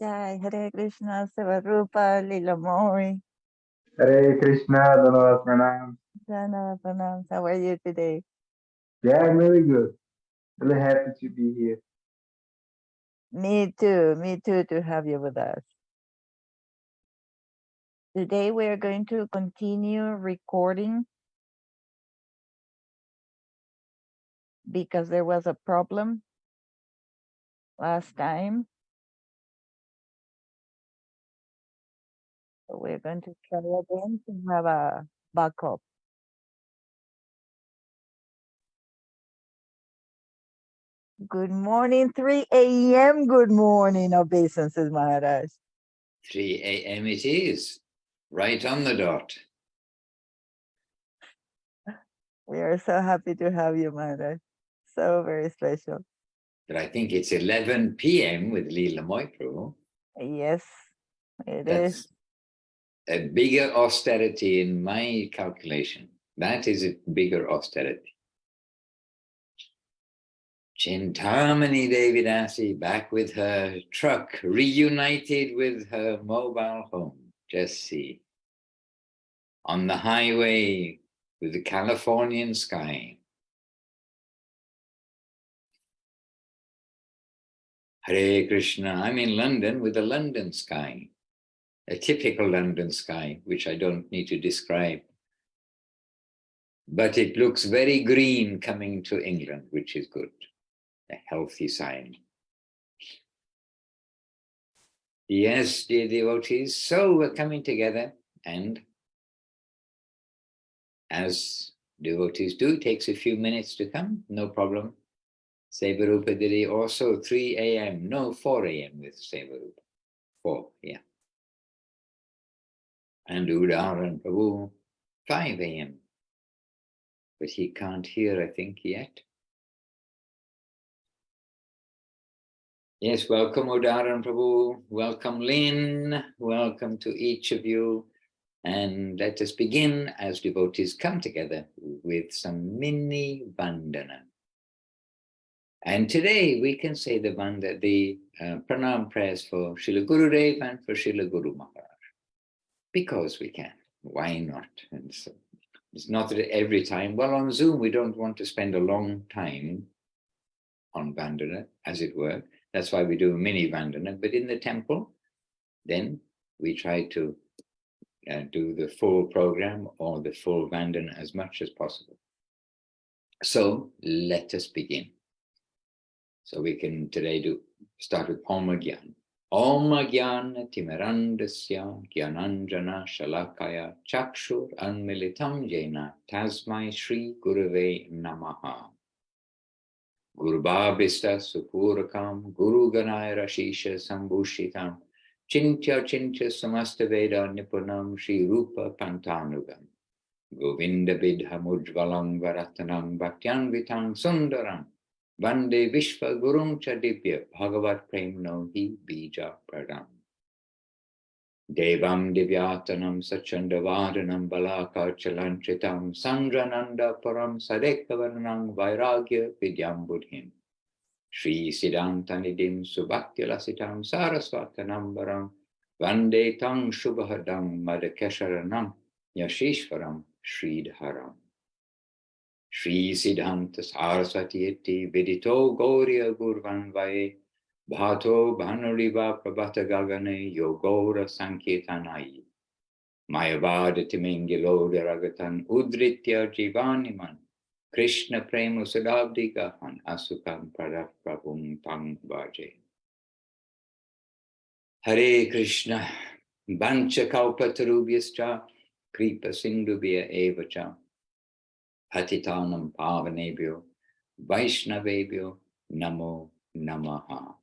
Jai Hare Krishna Savarupa Lilamoy. Hare Krishna, Dhanavad Pranam. Jana Pranam. How are you today? Yeah, I'm really good. Really happy to be here. Me too to have you with us. Today we are going to continue recording because there was a problem last time. So we're going to try again to have a backup. Good morning, 3 a.m. Good morning, obeisances, Maharaj. 3 a.m. it is, right on the dot. We are so happy to have you, Maharaj. So very special. But I think it's 11 p.m. with Leela Moipro. Yes, it That's is. a bigger austerity in my calculation. That is a bigger austerity. Chintamani Devidasi back with her truck, reunited with her mobile home. Just see. On the highway with the Californian sky. Hare Krishna. I'm in London with the London sky. A typical London sky, which I don't need to describe. But it looks very green coming to England, which is good. A healthy sign. Yes, dear devotees, so we're coming together, and as devotees do, it takes a few minutes to come, no problem. Sevarupa Didi also 3 a.m., no, 4 a.m. with Sevarupa. 4, yeah. And Udaran Prabhu, 5 a.m. But he can't hear, I think, yet. Yes, welcome Udaran Prabhu, welcome Lynn, welcome to each of you. And let us begin as devotees come together with some mini Vandana. And today we can say the pranam prayers for Srila Gurudev and for Srila Guru Maharaj. Because we can, why not? And so it's not that every time, well on Zoom we don't want to spend a long time on Vandana, as it were. That's why we do a mini Vandana, but in the temple, then we try to do the full program or the full Vandana as much as possible. So let us begin. So we can today start with Om Gyan. Om Gyan Timirandasya Gyananjana Shalakaya Chakshur Anmilitam Jena Tasmai Shri Gurave Namaha. Gurbhavista Supurakam Guru Ganai Rashisha Sambhushitam Chintya Samasta Veda Nipunam Shri Rupa Pantanugam Govinda Bidha Mujvalam Varatanam Bhaktyanvitam Sundaram Vande Vishva Gurum Chadipya Bhagavat Premno Hi Bija Pradam Devam Divyatanam Sachandavadanam Balaka Chalantritam Sandrananda Param Sadekavanam Vairagya Vidyam Buddhim Shri Siddhantanidim Subhaktilasitam Sarasvatanambaram Vande Tang Shubhadam Madakesharanam Yashishvaram Sridharam Shri Siddhanta Saraswati Vidito Gauriya Gurvan Vaye Bhato Bhanuriva Prabhata Gagane Yogora Sankirtanai Mayavada Timingilo Ragatan Udritya Jivaniman Krishna Prema Sadabdi Gahan Asukam Pradap Prabhum Tang Vaje Hare Krishna Bancha Kalpatarubhyascha Kripa Sindhubhya Evacha Patitanam Pavanebhyo Vaishnavebhyo Namo Namaha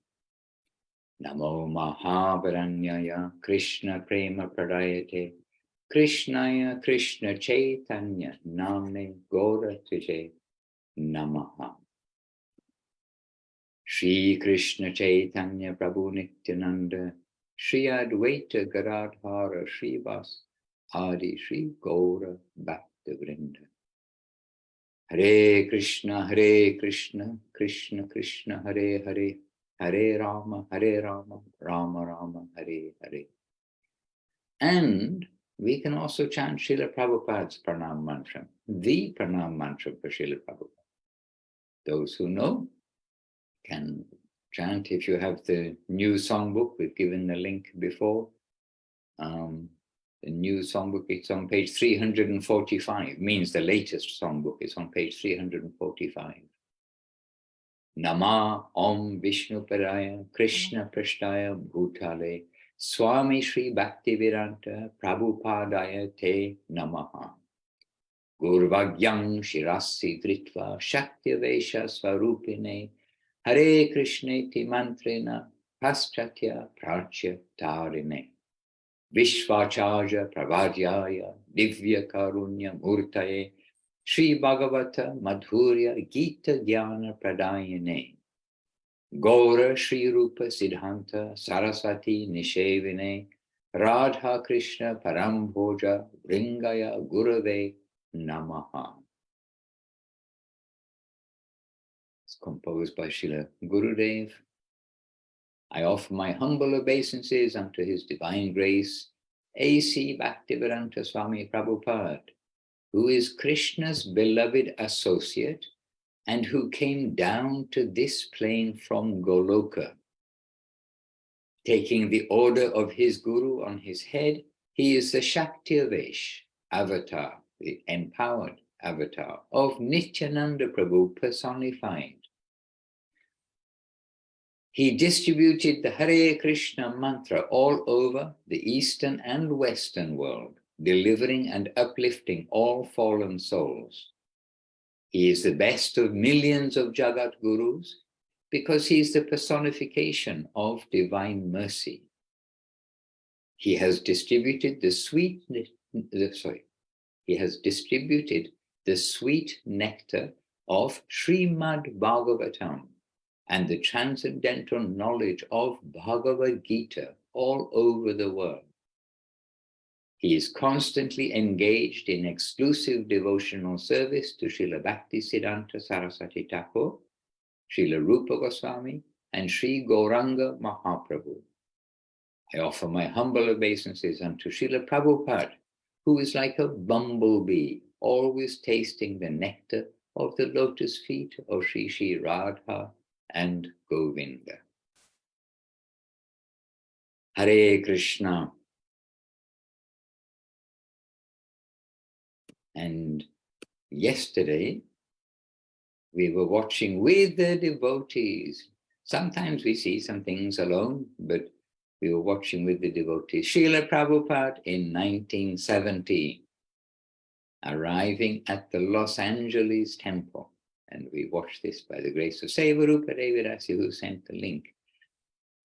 Namo Mahavaranyaya Krishna Prema Pradayate Krishnaya Krishna Chaitanya Namne Gaura Namaha Shri Krishna Chaitanya Prabhu Nityananda Shri Advaita Gadadhara Srivas Adi Shri Gaura Bhakta Vrinda Hare Krishna Krishna Krishna Hare Hare Hare Rama, Rama Rama, Hare Hare. And we can also chant Srila Prabhupada's Pranam Mantra, the Pranam Mantra for Srila Prabhupada. Those who know can chant. If you have the new songbook, we've given the link before. The new songbook, it's on page 345, means the latest songbook is on page 345. Nama Om Vishnu Paraya Krishna Prashtaya Bhutale Swami Shri Bhaktivedanta Prabhupadaya Te Namaha. Gurvagyam Shirasi Dritva Shaktya Swarupine Hare Krishna Ti Mantrena Paschatya Prachya Tarine Vishvacharya Pravadyaya Divya Karunya Murtaye Shri Bhagavata Madhurya Gita Jnana Pradayane Gaura Shri Rupa Siddhanta Saraswati Nishevine Radha Krishna Parambhoja Vringaya Gurave Namaha. It's composed by Srila Gurudev. I offer my humble obeisances unto His Divine Grace, A.C. Bhaktivedanta Swami Prabhupada, who is Krishna's beloved associate and who came down to this plane from Goloka. Taking the order of his Guru on his head, he is the Shaktivesh avatar, the empowered avatar of Nityananda Prabhu personified. He distributed the Hare Krishna mantra all over the Eastern and Western world, delivering and uplifting all fallen souls. He is the best of millions of Jagat Gurus because he is the personification of divine mercy. He has distributed the sweet nectar of Srimad Bhagavatam and the transcendental knowledge of Bhagavad Gita all over the world. He is constantly engaged in exclusive devotional service to Srila Bhaktisiddhanta Saraswati Thakur, Srila Rupa Goswami, and Sri Gauranga Mahaprabhu. I offer my humble obeisances unto Srila Prabhupada, who is like a bumblebee, always tasting the nectar of the lotus feet of Sri Sri Radha and Govinda. Hare Krishna. And yesterday, we were watching with the devotees. Sometimes we see some things alone, but we were watching with the devotees. Srila Prabhupada in 1970, arriving at the Los Angeles temple. And we watched this by the grace of Sevarupa Devirasi, who sent the link.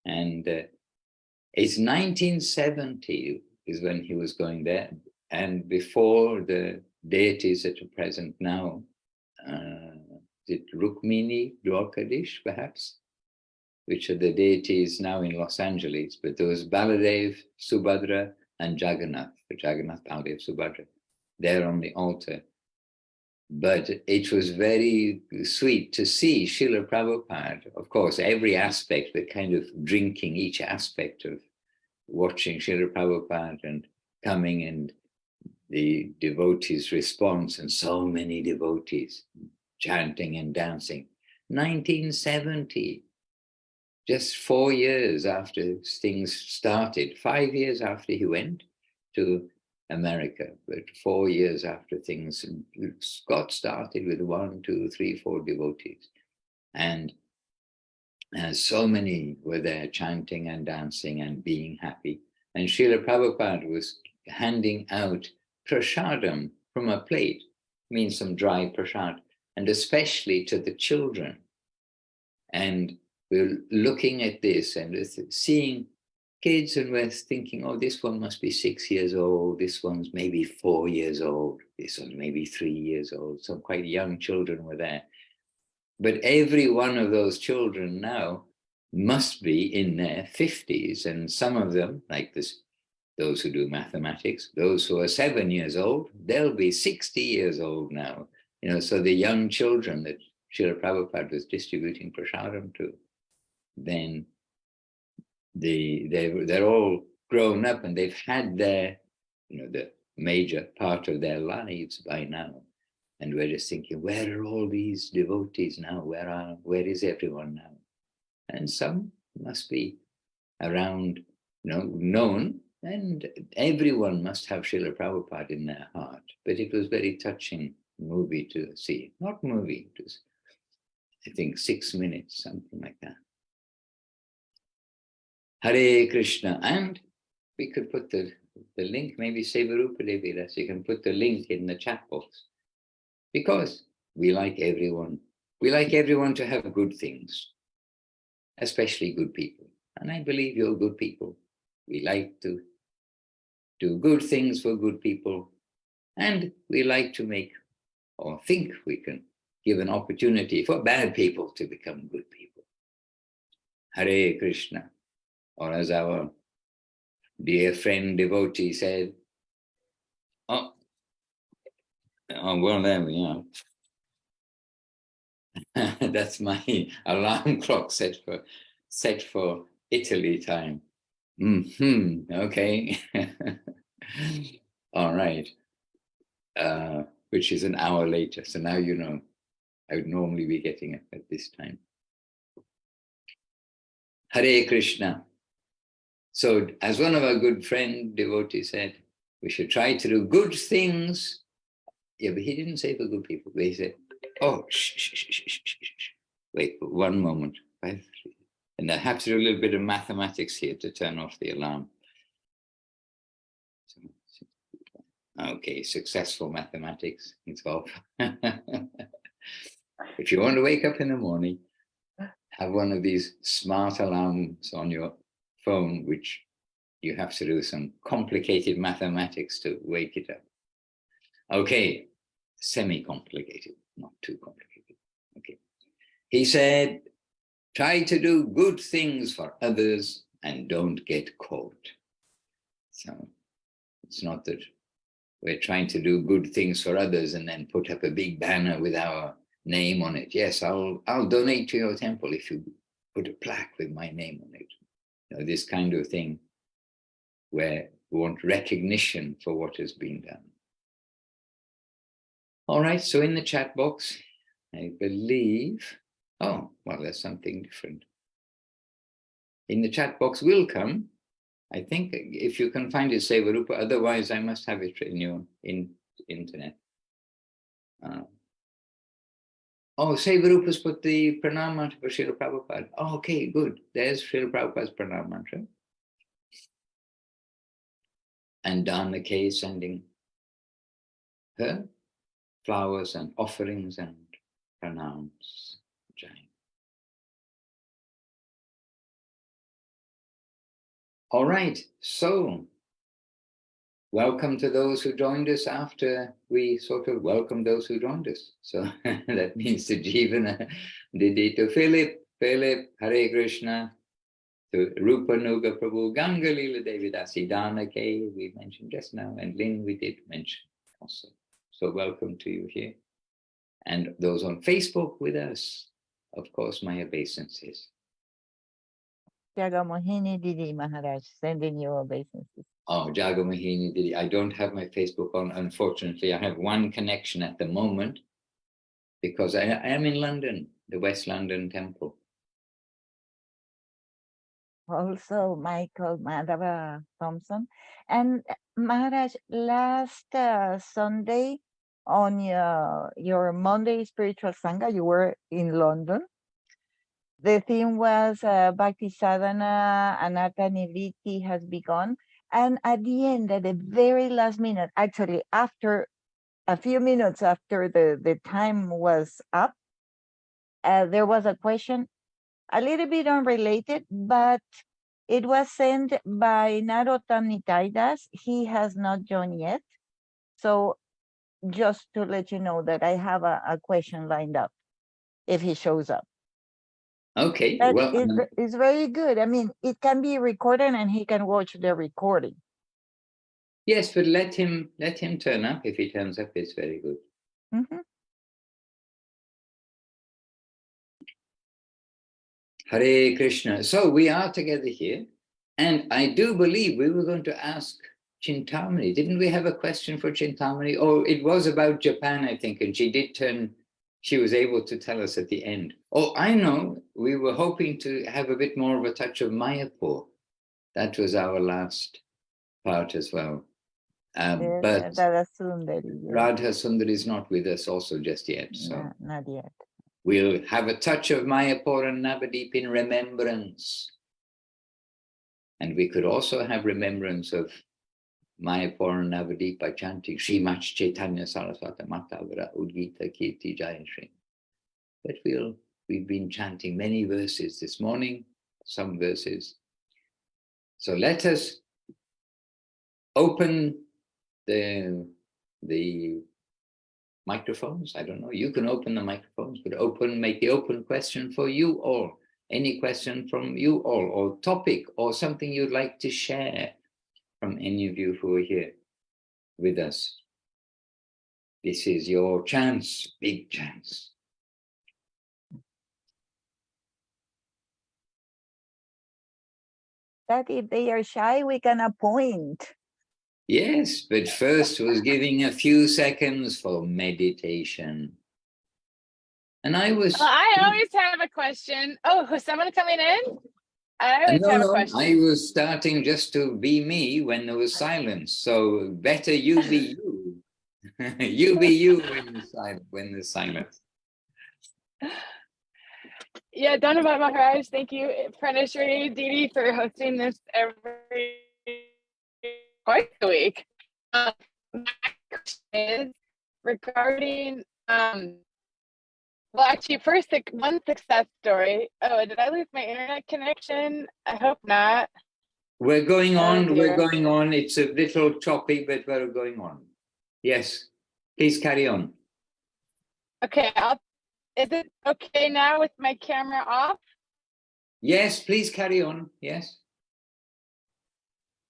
And it's 1970 is when he was going there. And before the deities that are present now, is it Rukmini, Dwarkadish, perhaps? Which are the deities now in Los Angeles, but there was Baladev, Subhadra, and Jagannath, Jagannath, Baladev, Subhadra, there on the altar. But it was very sweet to see Srila Prabhupada, of course, every aspect, the kind of drinking each aspect of watching Srila Prabhupada and coming and the devotees' response, and so many devotees chanting and dancing. 1970. Just 4 years after things started, 5 years after he went to America, but 4 years after things got started with 1, 2, 3, 4 devotees. And so many were there chanting and dancing and being happy. And Srila Prabhupada was handing out prasadam from a plate, means some dry prasad, and especially to the children. And we're looking at this and seeing kids, and we're thinking, oh, this one must be 6 years old, this one's maybe 4 years old, this one's maybe 3 years old. Some quite young children were there. But every one of those children now must be in their 50s, and some of them, like this, those who do mathematics, those who are 7 years old, they'll be 60 years old now. You know, so the young children that Srila Prabhupada was distributing prasadam to. then they're all grown up and they've had their, the major part of their lives by now. And we're just thinking, where are all these devotees now? Where is everyone now? And some must be around, known, and everyone must have Srila Prabhupada in their heart. But it was very touching movie to see. Not movie, it was, I think, 6 minutes, something like that. Hare Krishna. And we could put the link, maybe Sevarupa Devi, so you can put the link in the chat box. Because we like everyone. We like everyone to have good things, especially good people. And I believe you're good people. We like to do good things for good people. And we like to make, or think we can give an opportunity for bad people to become good people. Hare Krishna. Or as our dear friend devotee said, oh well, there we are. That's my alarm clock set for Italy time. Okay. All right. Which is an hour later. So now you know. I would normally be getting up at this time. Hare Krishna. So as one of our good friend devotees said, we should try to do good things. Yeah, but he didn't say for good people. But he said, oh, shh. Wait, one moment. And I have to do a little bit of mathematics here to turn off the alarm. Okay, successful mathematics. It's off. If you want to wake up in the morning, have one of these smart alarms on your phone, which you have to do some complicated mathematics to wake it up. Okay, semi-complicated, not too complicated. Okay. He said, try to do good things for others and don't get caught. So it's not that we're trying to do good things for others and then put up a big banner with our name on it. Yes, I'll donate to your temple if you put a plaque with my name on it. This kind of thing where we want recognition for what has been done. All right, so in the chat box, I believe, oh, well, there's something different. In the chat box will come, I think, if you can find it, Sevarupa, otherwise I must have it in your internet. Oh, Sevarupa's put the pranam mantra for Srila Prabhupada. Oh, okay, good. There's Srila Prabhupada's pranam mantra. And Dana K is sending her flowers and offerings and pranams. Jai. All right, so welcome to those who joined us after we sort of welcomed those who joined us. So that means to Jivana, Didi, to Philip, Hare Krishna, to Rupa Nuga Prabhu, Ganga Leela Devi Dasi, Dana K, we mentioned just now, and Lynn we did mention also. So welcome to you here. And those on Facebook with us, of course, my obeisances. Jagamohini Didi Maharaj, sending you obeisances. Oh, Jagamohini Didi. I don't have my Facebook on, unfortunately. I have one connection at the moment because I am in London, the West London Temple. Also, Michael Madhava Thompson. And Maharaj, last Sunday on your Monday Spiritual Sangha, you were in London. The theme was Bhakti Sadhana, Anatta Nivritti has begun. And at the end, at the very last minute, actually after a few minutes after the time was up, there was a question, a little bit unrelated, but it was sent by Narottam Nitaidas. He has not joined yet. So just to let you know that I have a question lined up if he shows up. Okay, But well, it's very good. I mean, it can be recorded and he can watch the recording. yes, but let him turn up. If he turns up, it's very good. Mm-hmm. Hare Krishna. So we are together here, and I do believe we were going to ask Chintamani. Didn't we have a question for Chintamani? Oh, it was about Japan, I think, and she was able to tell us at the end. Oh, I know, we were hoping to have a bit more of a touch of Mayapur. That was our last part as well. But Radha Sundari. Yes. Radha Sundari is not with us also just yet. So No, not yet. we'll have a touch of Mayapur and Navadip in remembrance. And we could also have remembrance of Mayapur and Navadip by chanting Srimad Chaitanya Saraswata Matavara Udgita Kirti Jaya Shri. But we've been chanting many verses this morning, some verses. So let us open the microphones. I don't know, you can open the microphones, but make the open question for you all. Any question from you all, or topic, or something you'd like to share from any of you who are here with us. This is your chance, big chance. That if they are shy, we can appoint. Yes, but first was giving a few seconds for meditation. And I was... I always have a question. Oh, is someone coming in? I always have a question. I was starting just to be me when there was silence. So better you be you. You be you when there's silence. Yeah, Dhanavat Maharaj, thank you, Pranashri Didi, for hosting this every twice a week. My question is regarding, well, actually, first, one success story. Oh, did I lose my internet connection? I hope not. We're going on, Oh, we're going on. It's a little choppy, but we're going on. Yes, please carry on. Okay, is it okay now with my camera off? Yes, please carry on. Yes.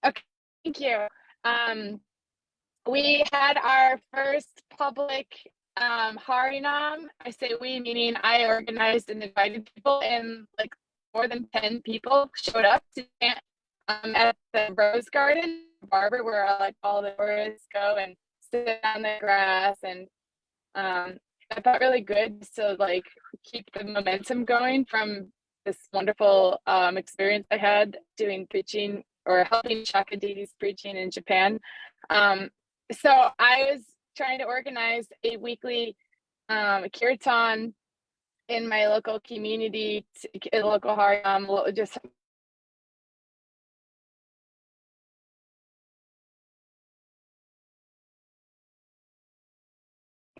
Okay, thank you. We had our first public Harinam. I say we, meaning I organized and invited people, and like more than 10 people showed up to chant at the Rose Garden, Barber, where like all the tourists go and sit on the grass, and I felt really good to like keep the momentum going from this wonderful experience I had doing preaching or helping Shakadidis preaching in Japan. So I was trying to organize a weekly kirtan in my local community, a local Harinam, just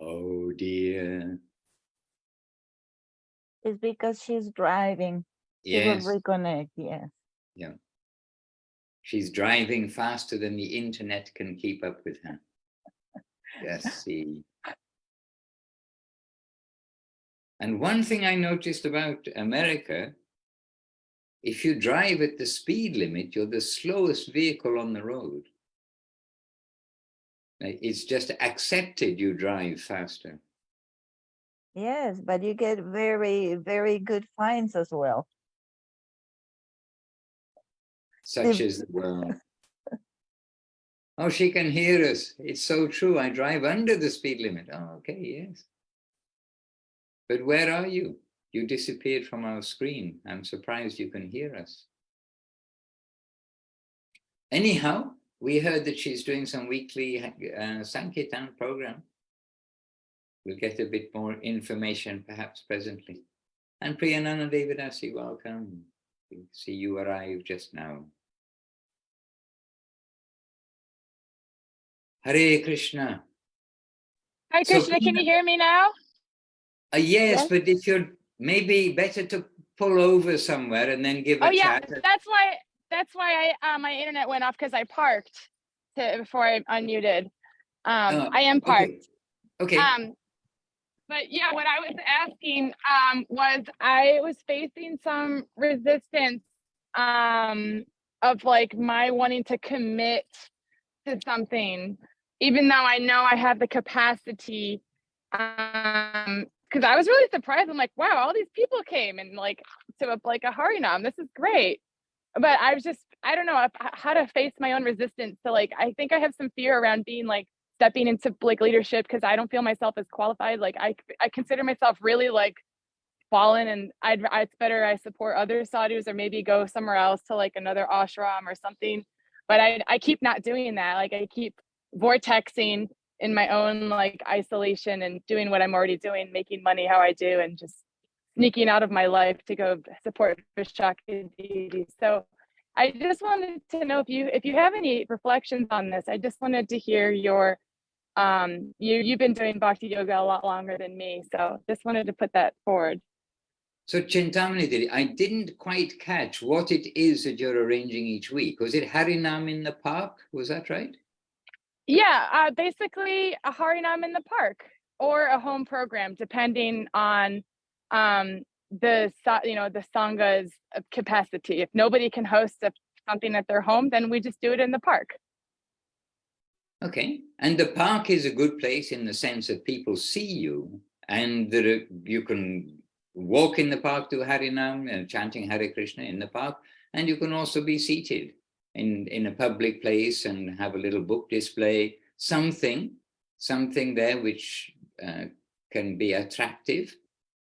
Oh dear. It's because she's driving. She will Yes. reconnect, yes. Yeah. She's driving faster than the internet can keep up with her. Just see. And one thing I noticed about America, if you drive at the speed limit, you're the slowest vehicle on the road. It's just accepted you drive faster. Yes, but you get very, very good fines as well. Such is the world. Oh, she can hear us. It's so true. I drive under the speed limit. Oh, okay, yes. But where are you? You disappeared from our screen. I'm surprised you can hear us. Anyhow, we heard that she's doing some weekly Sankirtan program. We'll get a bit more information perhaps presently. And Priyanana Devidasi, welcome. We see you arrived just now. Hare Krishna. Hi Krishna, can you hear me now? Yes, Yes. but if you're maybe better to pull over somewhere and then give a chat. That's why my internet went off, because I parked before I unmuted. I am parked. Okay. But yeah, what I was asking was I was facing some resistance of like my wanting to commit to something, even though I know I have the capacity. Because I was really surprised. I'm like, wow, all these people came, and like to a Harinam. This is great. But I don't know how to face my own resistance. So like, I think I have some fear around being like stepping into like leadership because I don't feel myself as qualified. Like I consider myself really like fallen, and it's better I support other sadhus or maybe go somewhere else to like another ashram or something. But I keep not doing that. Like I keep vortexing in my own like isolation and doing what I'm already doing, making money how I do, and just sneaking out of my life to go support Vishaka deities. So I just wanted to know if you have any reflections on this. I just wanted to hear your you've been doing bhakti yoga a lot longer than me, so just wanted to put that forward. So Chintamani, I didn't quite catch what it is that you're arranging each week. Was it Harinam in the park? Was that right? Yeah, basically a Harinam in the park or a home program, depending on the sangha's capacity. If nobody can host something at their home, then we just do it in the park. Okay, and the park is a good place in the sense that people see you, and that you can walk in the park to Harinam and chanting Hare Krishna in the park, and you can also be seated in a public place and have a little book display, something there which can be attractive.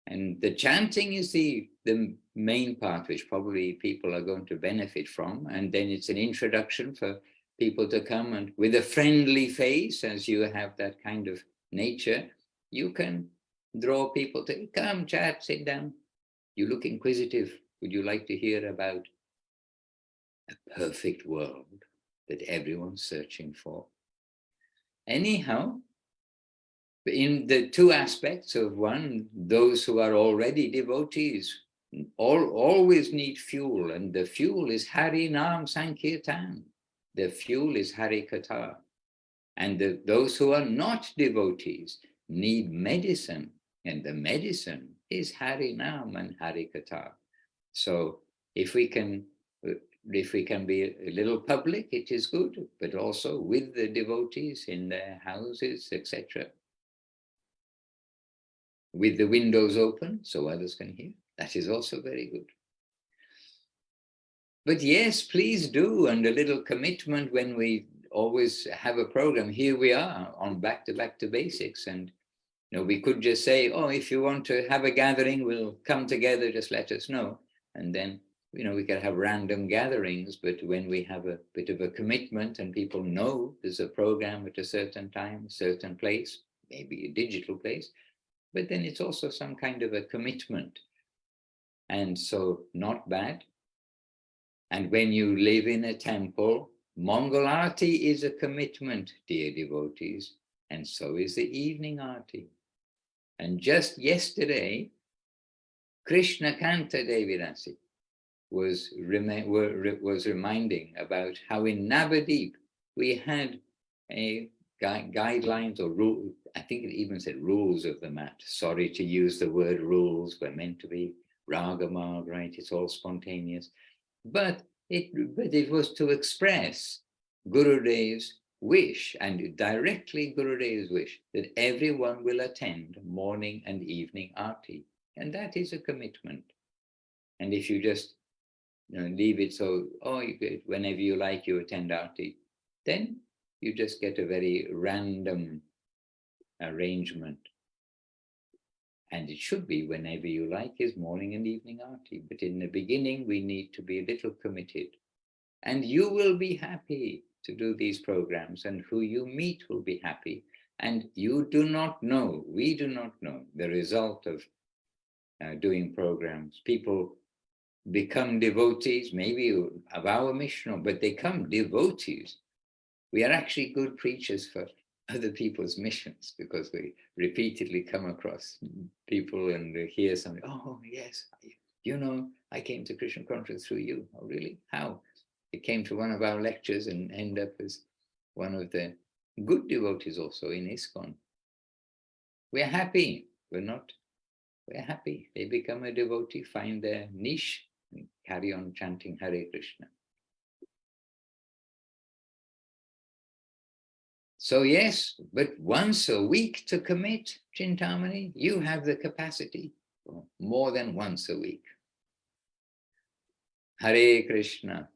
And the chanting is the main part, which probably people are going to benefit from. And then it's an introduction for people to come, and with a friendly face, as you have that kind of nature, you can draw people to come, chat, sit down. You look inquisitive. Would you like to hear about a perfect world that everyone's searching for? Anyhow, in the two aspects of one, those who are already devotees always need fuel, and the fuel is Hari Nam Sankirtan. The fuel is Hari Katha. And those who are not devotees need medicine, and the medicine is Hari Nam and Hari Katha. So if we can be a little public, it is good, but also with the devotees in their houses, etc. With the windows open so others can hear. That is also very good. But yes, please do, and a little commitment when we always have a program. Here we are on back to basics, and we could just say, oh, if you want to have a gathering, we'll come together, just let us know. And then, we can have random gatherings, but when we have a bit of a commitment and people know there's a program at a certain time, a certain place, maybe a digital place, but then it's also some kind of a commitment. And so not bad. And when you live in a temple, Mangal Aarti is a commitment, dear devotees, and so is the evening Aarti. And just yesterday, Krishna Kanta Devirasi was reminding about how in Navadip we had a guidelines or rule. I think it even said rules of the mat. Sorry to use the word rules. We're meant to be ragamag, right? It's all spontaneous. But it was to express Gurudev's wish, and directly Gurudev's wish, that everyone will attend morning and evening Aarti. And that is a commitment. And if you just leave it so, whenever you like, you attend Aarti, then you just get a very random arrangement. And it should be whenever you like is morning and evening Aarti. But in the beginning, we need to be a little committed. And you will be happy to do these programs, and who you meet will be happy. And you do not know, we do not know the result of doing programs. People become devotees, maybe of our mission, but they become devotees. We are actually good preachers for other people's missions, because we repeatedly come across people and hear something. Oh, yes, I came to Krishna consciousness through you. Oh, really? How? It came to one of our lectures and ended up as one of the good devotees also in ISKCON. We're happy. We're happy. They become a devotee, find their niche, and carry on chanting Hare Krishna. So yes, but once a week to commit, Chintamani, you have the capacity for more than once a week. Hare Krishna.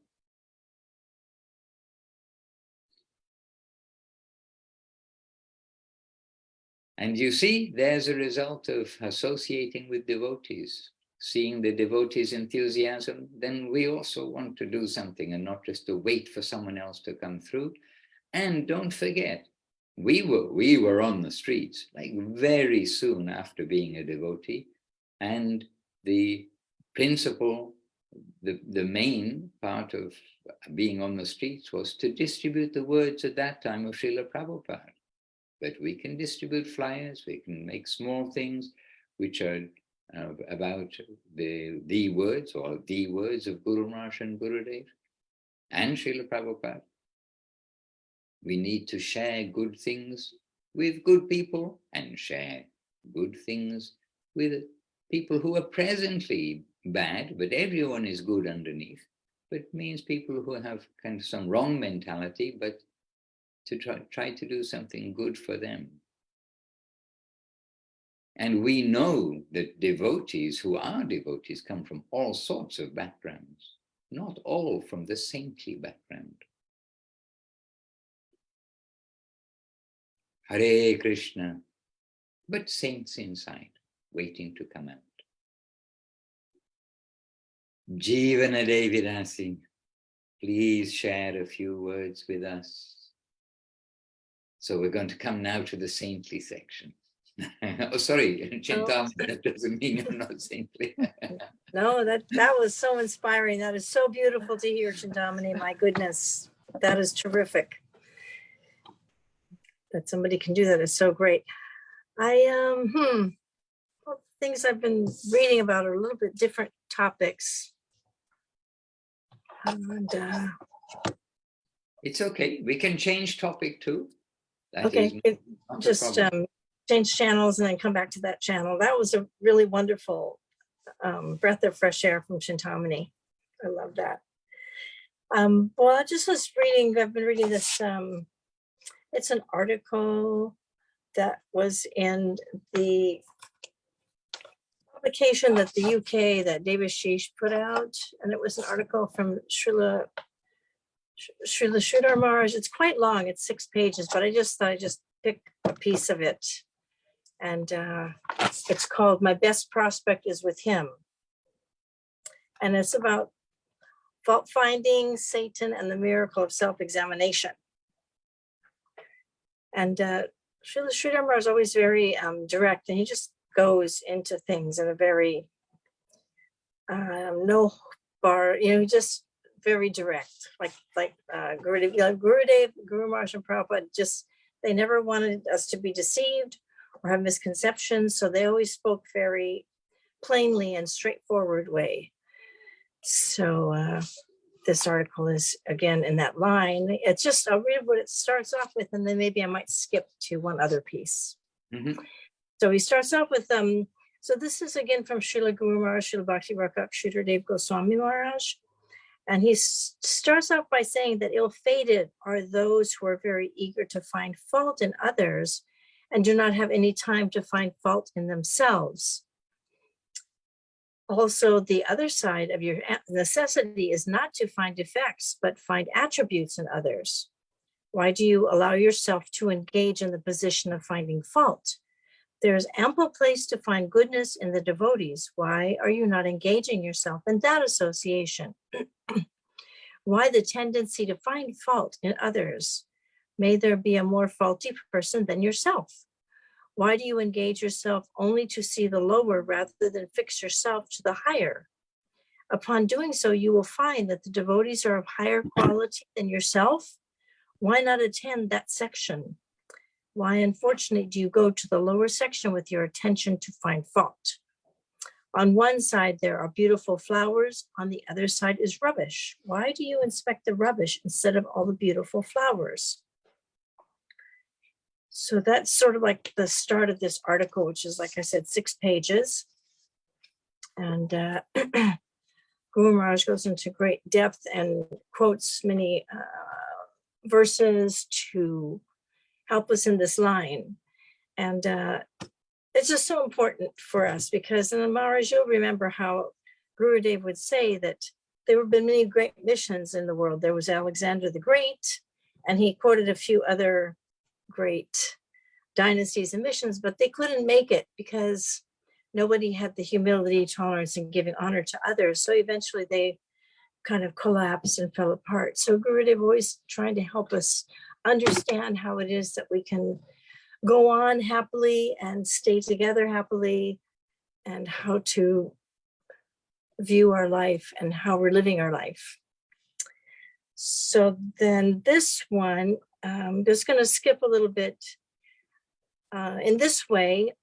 And you see, there's a result of associating with devotees, seeing the devotees' enthusiasm. Then we also want to do something and not just to wait for someone else to come through. And don't forget, we were on the streets like very soon after being a devotee. And the principle, the main part of being on the streets was to distribute the words at that time of Srila Prabhupada. But we can distribute flyers, we can make small things which are about the words or the words of Guru Maharaj and Gurudev and Srila Prabhupada. We need to share good things with good people and share good things with people who are presently bad, but everyone is good underneath. But means people who have kind of some wrong mentality, but to try to do something good for them. And we know that devotees who are devotees come from all sorts of backgrounds, not all from the saintly background. Hare Krishna, but saints inside, waiting to come out. Jivana Devidasi, please share a few words with us. So we're going to come now to the saintly section. Oh, sorry, Chintamani, that doesn't mean you're not saintly. No, that was so inspiring. That is so beautiful to hear, Chintamani. My goodness, that is terrific. That somebody can do that is so great. Things I've been reading about are a little bit different topics. And, it's okay. We can change topic too. That okay, just change channels and then come back to that channel. That was a really wonderful breath of fresh air from Chintamani. I love that. Well, I just was reading, I've been reading this, it's an article that was in the publication that the UK, that Devashish put out, and it was an article from Srila Sridhar Maharaj. It's quite long, it's 6 pages, but I just thought I'd just pick a piece of it. And it's called My Best Prospect is With Him. And it's about fault finding, Satan, and the miracle of self-examination. And Sridhar Maharaj is always very direct, and he just goes into things in a very no bar, just very direct, like Gurudev, Guru Maharaj and Prabhupada, just, they never wanted us to be deceived or have misconceptions. So they always spoke very plainly and straightforward way. So this article is again in that line. It's just, I'll read what it starts off with, and then maybe I might skip to one other piece. Mm-hmm. So he starts off with, so this is again from Srila Guru Maharaj, Srila Bhakti Rakshak Dev Goswami Maharaj. And he starts off by saying that ill-fated are those who are very eager to find fault in others and do not have any time to find fault in themselves. Also, the other side of your necessity is not to find defects, but find attributes in others. Why do you allow yourself to engage in the position of finding fault? There is ample place to find goodness in the devotees. Why are you not engaging yourself in that association? Why the tendency to find fault in others? May there be a more faulty person than yourself. Why do you engage yourself only to see the lower rather than fix yourself to the higher? Upon doing so, you will find that the devotees are of higher quality than yourself. Why not attend that section? Why, unfortunately, do you go to the lower section with your attention to find fault? On one side, there are beautiful flowers. On the other side is rubbish. Why do you inspect the rubbish instead of all the beautiful flowers? So that's sort of like the start of this article, which is, like I said, 6 pages. And Guru Maharaj goes into great depth and quotes many verses to help us in this line. And it's just so important for us because in the Maharaj, you'll remember how Gurudev would say that there have been many great missions in the world. There was Alexander the Great, and he quoted a few other great dynasties and missions, but they couldn't make it because nobody had the humility, tolerance, and giving honor to others. So eventually they kind of collapsed and fell apart. So Gurudev always trying to help us understand how it is that we can go on happily and stay together happily, and how to view our life and how we're living our life. So then this one, I'm just going to skip a little bit. In this way,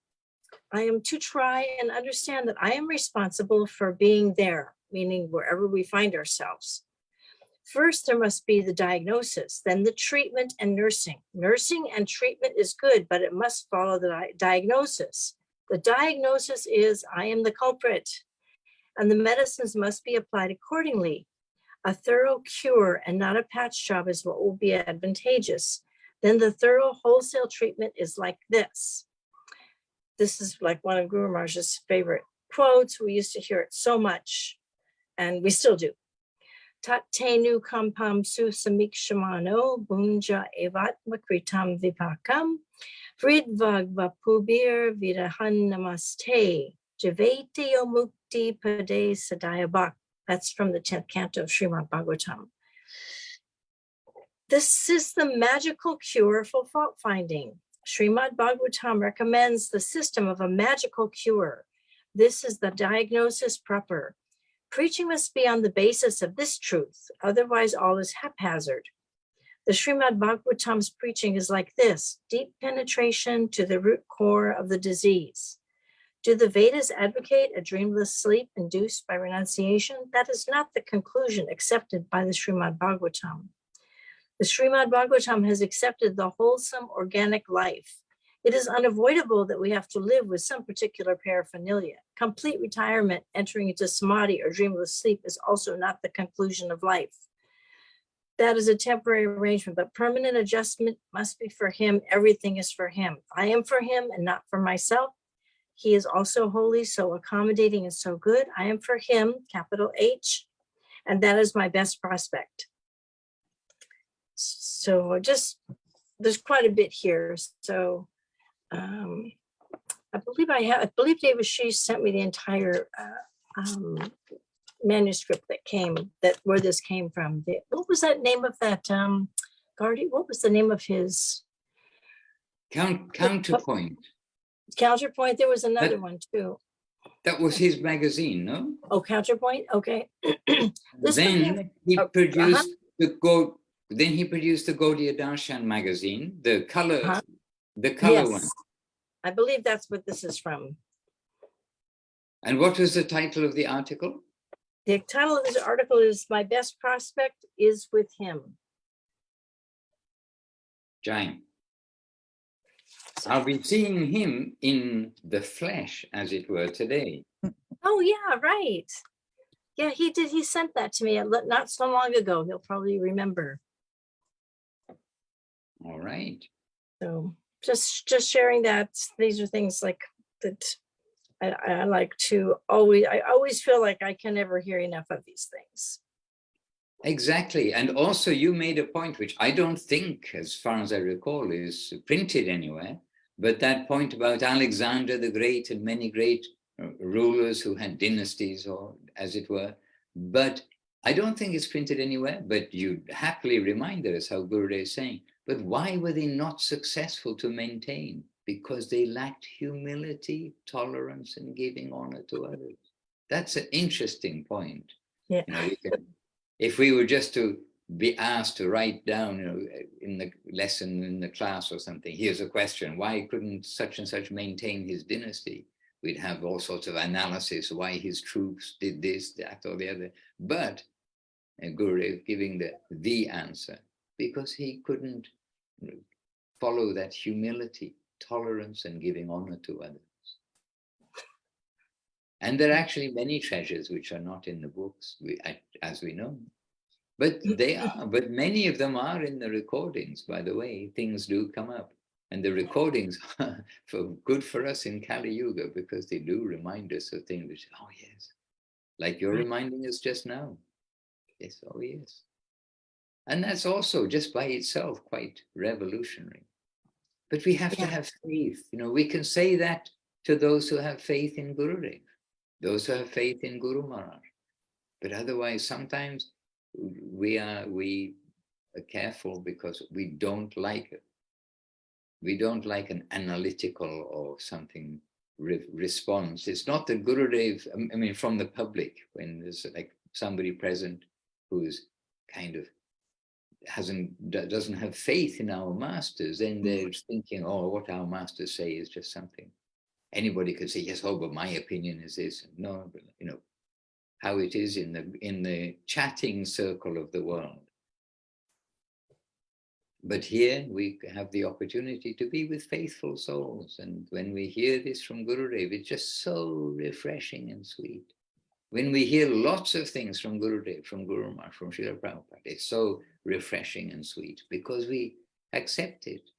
I am to try and understand that I am responsible for being there, meaning wherever we find ourselves. First, there must be the diagnosis, then the treatment and nursing. Nursing and treatment is good, but it must follow the diagnosis. The diagnosis is, I am the culprit, and the medicines must be applied accordingly. A thorough cure and not a patch job is what will be advantageous. Then the thorough wholesale treatment is like this. This is like one of Guru Maharaj's favorite quotes. We used to hear it so much, and we still do. Tat tenu kampam su samikshamano bunja evat makritam vipakam vridvag vapubir vidahan namaste javeti mukti pade sadayabak. That's from the 10th canto of Srimad Bhagavatam. This is the magical cure for fault finding. Srimad Bhagavatam recommends the system of a magical cure. This is the diagnosis proper. Preaching must be on the basis of this truth, otherwise all is haphazard. The Srimad Bhagavatam's preaching is like this: deep penetration to the root core of the disease. Do the Vedas advocate a dreamless sleep induced by renunciation? That is not the conclusion accepted by the Srimad Bhagavatam. The Srimad Bhagavatam has accepted the wholesome organic life. It is unavoidable that we have to live with some particular paraphernalia. Complete retirement, entering into samadhi or dreamless sleep is also not the conclusion of life. That is a temporary arrangement, but permanent adjustment must be for him. Everything is for him. I am for him and not for myself. He is also holy, so accommodating and so good. I am for him, capital H, and that is my best prospect. So there's quite a bit here. So I believe David She sent me the entire manuscript where this came from. What was that name of that guardian? What was the name of his Counterpoint? Counterpoint. There was another one too. That was his magazine, no? Oh, Counterpoint. Okay. Then he produced Then he produced the Gaudiya Darshan magazine, the color Yes. one. I believe that's what this is from. And what was the title of the article? The title of this article is "My Best Prospect is with Him." Giant. I'll be seeing him in the flesh, as it were, today. Oh yeah, right. Yeah, he did. He sent that to me not so long ago. He'll probably remember. All right. So just sharing that. These are things like that I like to I always feel like I can never hear enough of these things. Exactly. And also you made a point, which I don't think, as far as I recall, is printed anywhere, but that point about Alexander the Great and many great rulers who had dynasties, or as it were, but I don't think it's printed anywhere. But you happily reminded us how Gurudev is saying, but why were they not successful to maintain? Because they lacked humility, tolerance, and giving honor to others. That's an interesting point. Yeah. If we were just to be asked to write down, in the lesson in the class or something, here's a question: why couldn't such and such maintain his dynasty? We'd have all sorts of analysis why his troops did this, that, or the other. But Gurudev giving the answer, because he couldn't follow that humility, tolerance, and giving honor to others. And there are actually many treasures which are not in the books, as we know. But but many of them are in the recordings, by the way. Things do come up. And the recordings are good for us in Kali Yuga, because they do remind us of things which, oh yes, like you're reminding us just now. Yes, oh yes. And that's also just by itself quite revolutionary. But we have to have faith. You know, we can say that to those who have faith in Gurudev, those who have faith in Guru Maharaj. But otherwise, sometimes we are careful because we don't like it. We don't like an analytical or something response. It's not that Gurudev, I mean, from the public, when there's like somebody present who's kind of doesn't have faith in our masters, then they're thinking, oh, what our masters say is just something. Anybody could say, yes, oh, but my opinion is this. No, but, you know, how it is in the chatting circle of the world. But here we have the opportunity to be with faithful souls. And when we hear this from Gurudev, it's just so refreshing and sweet. When we hear lots of things from Gurudev, from Guru Maharaj, from Srila Prabhupada, it's so refreshing and sweet because we accept it.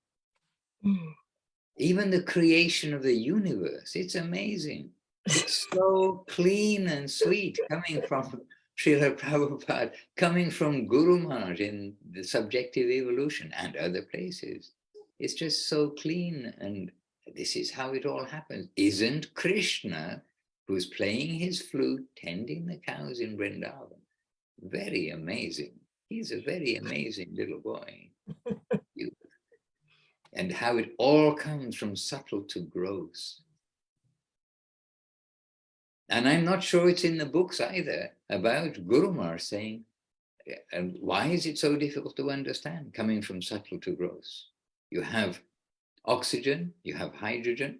Even the creation of the universe, it's amazing. It's so clean and sweet coming from Srila Prabhupada, coming from Guru Maharaj in the subjective evolution and other places. It's just so clean, and this is how it all happens. Isn't Krishna, who's playing his flute, tending the cows in Vrindavan, very amazing? He's a very amazing little boy. And how it all comes from subtle to gross. And I'm not sure it's in the books either about Guru Maharaj saying, and why is it so difficult to understand, coming from subtle to gross? You have oxygen, you have hydrogen,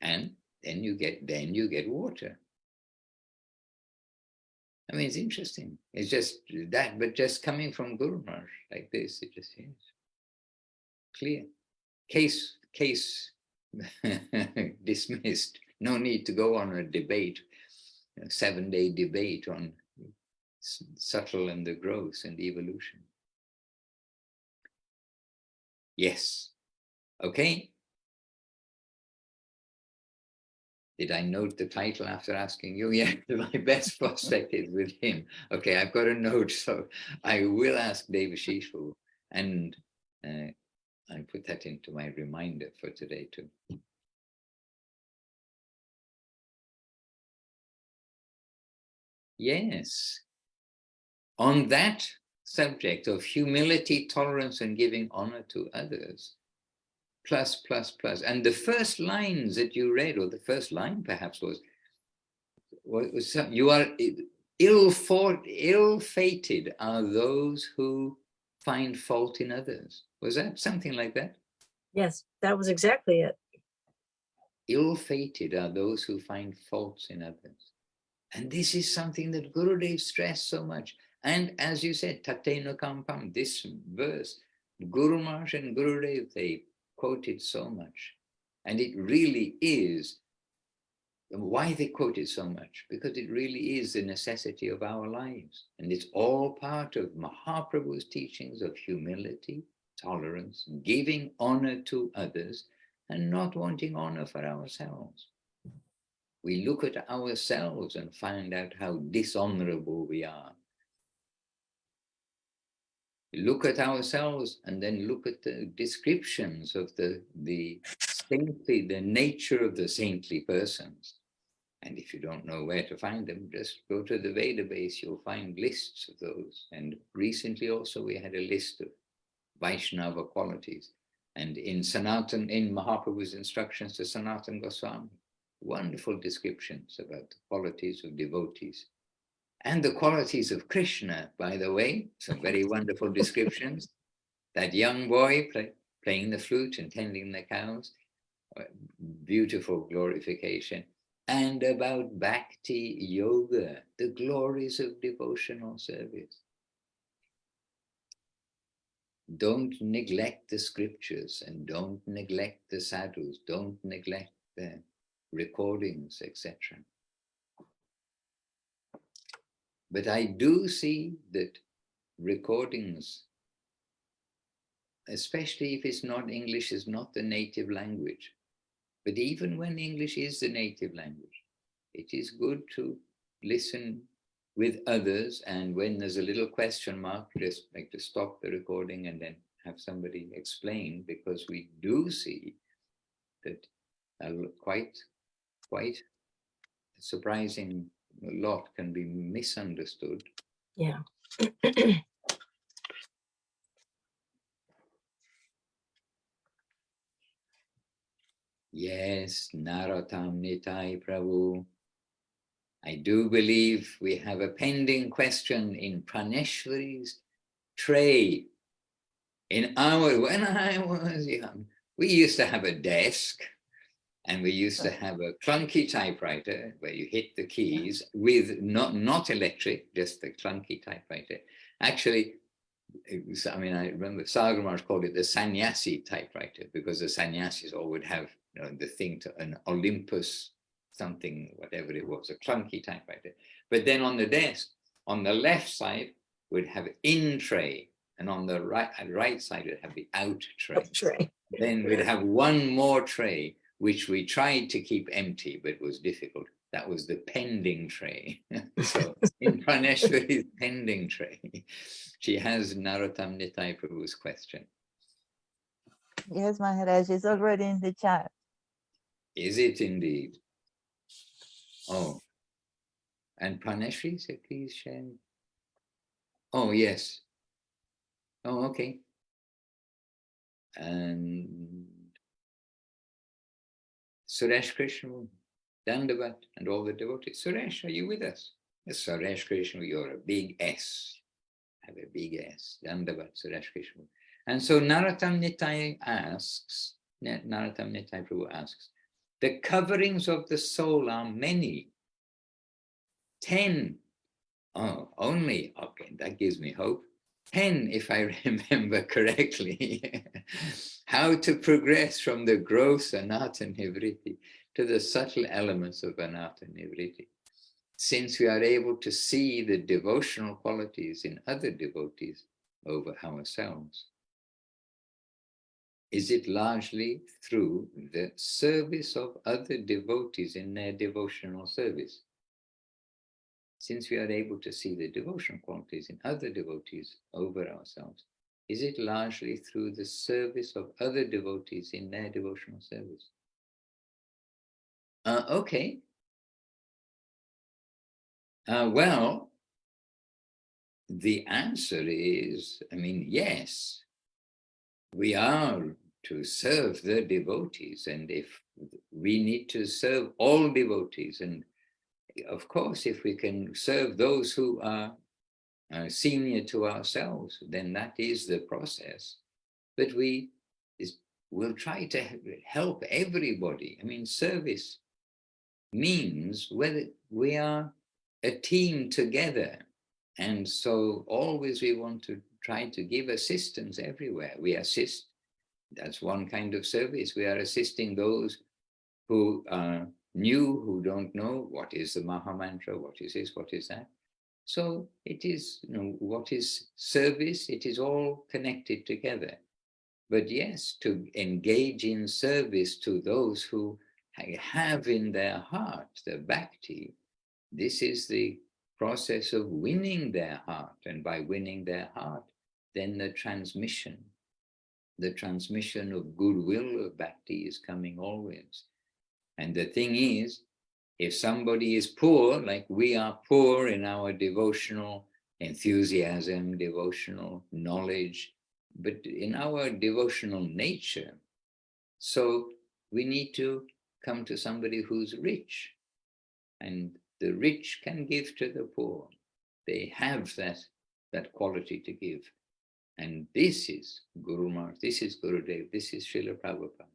and then you get water. I mean, it's interesting. It's just that, but just coming from Guru Maharaj like this, it just is clear. Case dismissed. No need to go on a debate, a 7-day debate on subtle and the gross and evolution. Yes. Okay. Did I note the title after asking you? Yeah, my best prospect is with him. Okay, I've got a note, so I will ask Devashish and I put that into my reminder for today too. Yes. On that subject of humility, tolerance, and giving honor to others, plus. And the first lines that you read, or the first line perhaps was you are ill-fated are those who find fault in others. Was that something like that? Yes, that was exactly it. Ill-fated are those who find faults in others. And this is something that Gurudev stressed so much. And as you said, Tatena Kampam, this verse, Guru Maharaj and Gurudev, they quoted so much. And it really is, why they quote it so much? Because it really is the necessity of our lives. And it's all part of Mahaprabhu's teachings of humility, tolerance, giving honor to others, and not wanting honor for ourselves. We look at ourselves and find out how dishonorable we are. We look at ourselves and then look at the descriptions of the saintly, the nature of the saintly persons. And if you don't know where to find them, just go to the Veda base, you'll find lists of those. And recently also we had a list of Vaiṣṇava qualities. And in Mahaprabhu's instructions to Sanatana Goswami, wonderful descriptions about the qualities of devotees and the qualities of Krishna, by the way, some very wonderful descriptions. That young boy playing the flute and tending the cows, beautiful glorification. And about bhakti yoga, the glories of devotional service. Don't neglect the scriptures and don't neglect the sadhus, don't neglect the recordings, etc. But I do see that recordings, especially if it's not English, is not the native language. But even when English is the native language, it is good to listen with others, and when there's a little question mark, just like to stop the recording and then have somebody explain, because we do see that quite a surprising lot can be misunderstood. Yeah. Yes, Narottam Nitai Prabhu. I do believe we have a pending question in Praneshwari's tray. When I was young, we used to have a desk and we used to have a clunky typewriter where you hit the keys with not electric, just the clunky typewriter. Actually, I remember Sagarmars called it the sannyasi typewriter, because the sannyasis all would have the thing to an Olympus something, whatever it was, a clunky typewriter. But then on the desk, on the left side, would have in tray, and on the right side would have the out tray. Then we'd have one more tray, which we tried to keep empty, but it was difficult. That was the pending tray. So in Praneshwari's pending tray, she has Narottam Nitai Prabhu's question. Yes, Maharaj, it's already in the chat. Is it indeed? Oh, and Praneshwari said, please share. Oh, yes. Oh, okay. And Suresh Krishna, Dandavat, and all the devotees. Suresh, are you with us? Yes, Suresh Krishna, you're a big S. Have a big S. Dandavat, Suresh Krishna. And so Narottam Nitai Prabhu asks, the coverings of the soul are many. 10. Oh, only, okay, that gives me hope. 10, if I remember correctly. How to progress from the gross anatta nivriti to the subtle elements of anatta nivriti. Since we are able to see the devotional qualities in other devotees over ourselves, is it largely through the service of other devotees in their devotional service? Since we are able to see the devotional qualities in other devotees over ourselves, is it largely through the service of other devotees in their devotional service? Okay. Well, the answer is, yes, we are to serve the devotees, and if we need to serve all devotees, and of course, if we can serve those who are senior to ourselves, then that is the process. But we'll try to help everybody. Service means whether we are a team together. And so always we want to try to give assistance everywhere. We assist, that's one kind of service. We are assisting those who are new, who don't know what is the Maha Mantra, what is this, what is that. So it is, what is service? It is all connected together. But yes, to engage in service to those who have in their heart the bhakti, this is the process of winning their heart. And by winning their heart, then the transmission of goodwill of bhakti is coming always. And the thing is, if somebody is poor, like we are poor in our devotional enthusiasm, devotional knowledge, but in our devotional nature, so we need to come to somebody who's rich. And the rich can give to the poor. They have that quality to give. And this is Guru Maharaj, this is Gurudev, this is Srila Prabhupada.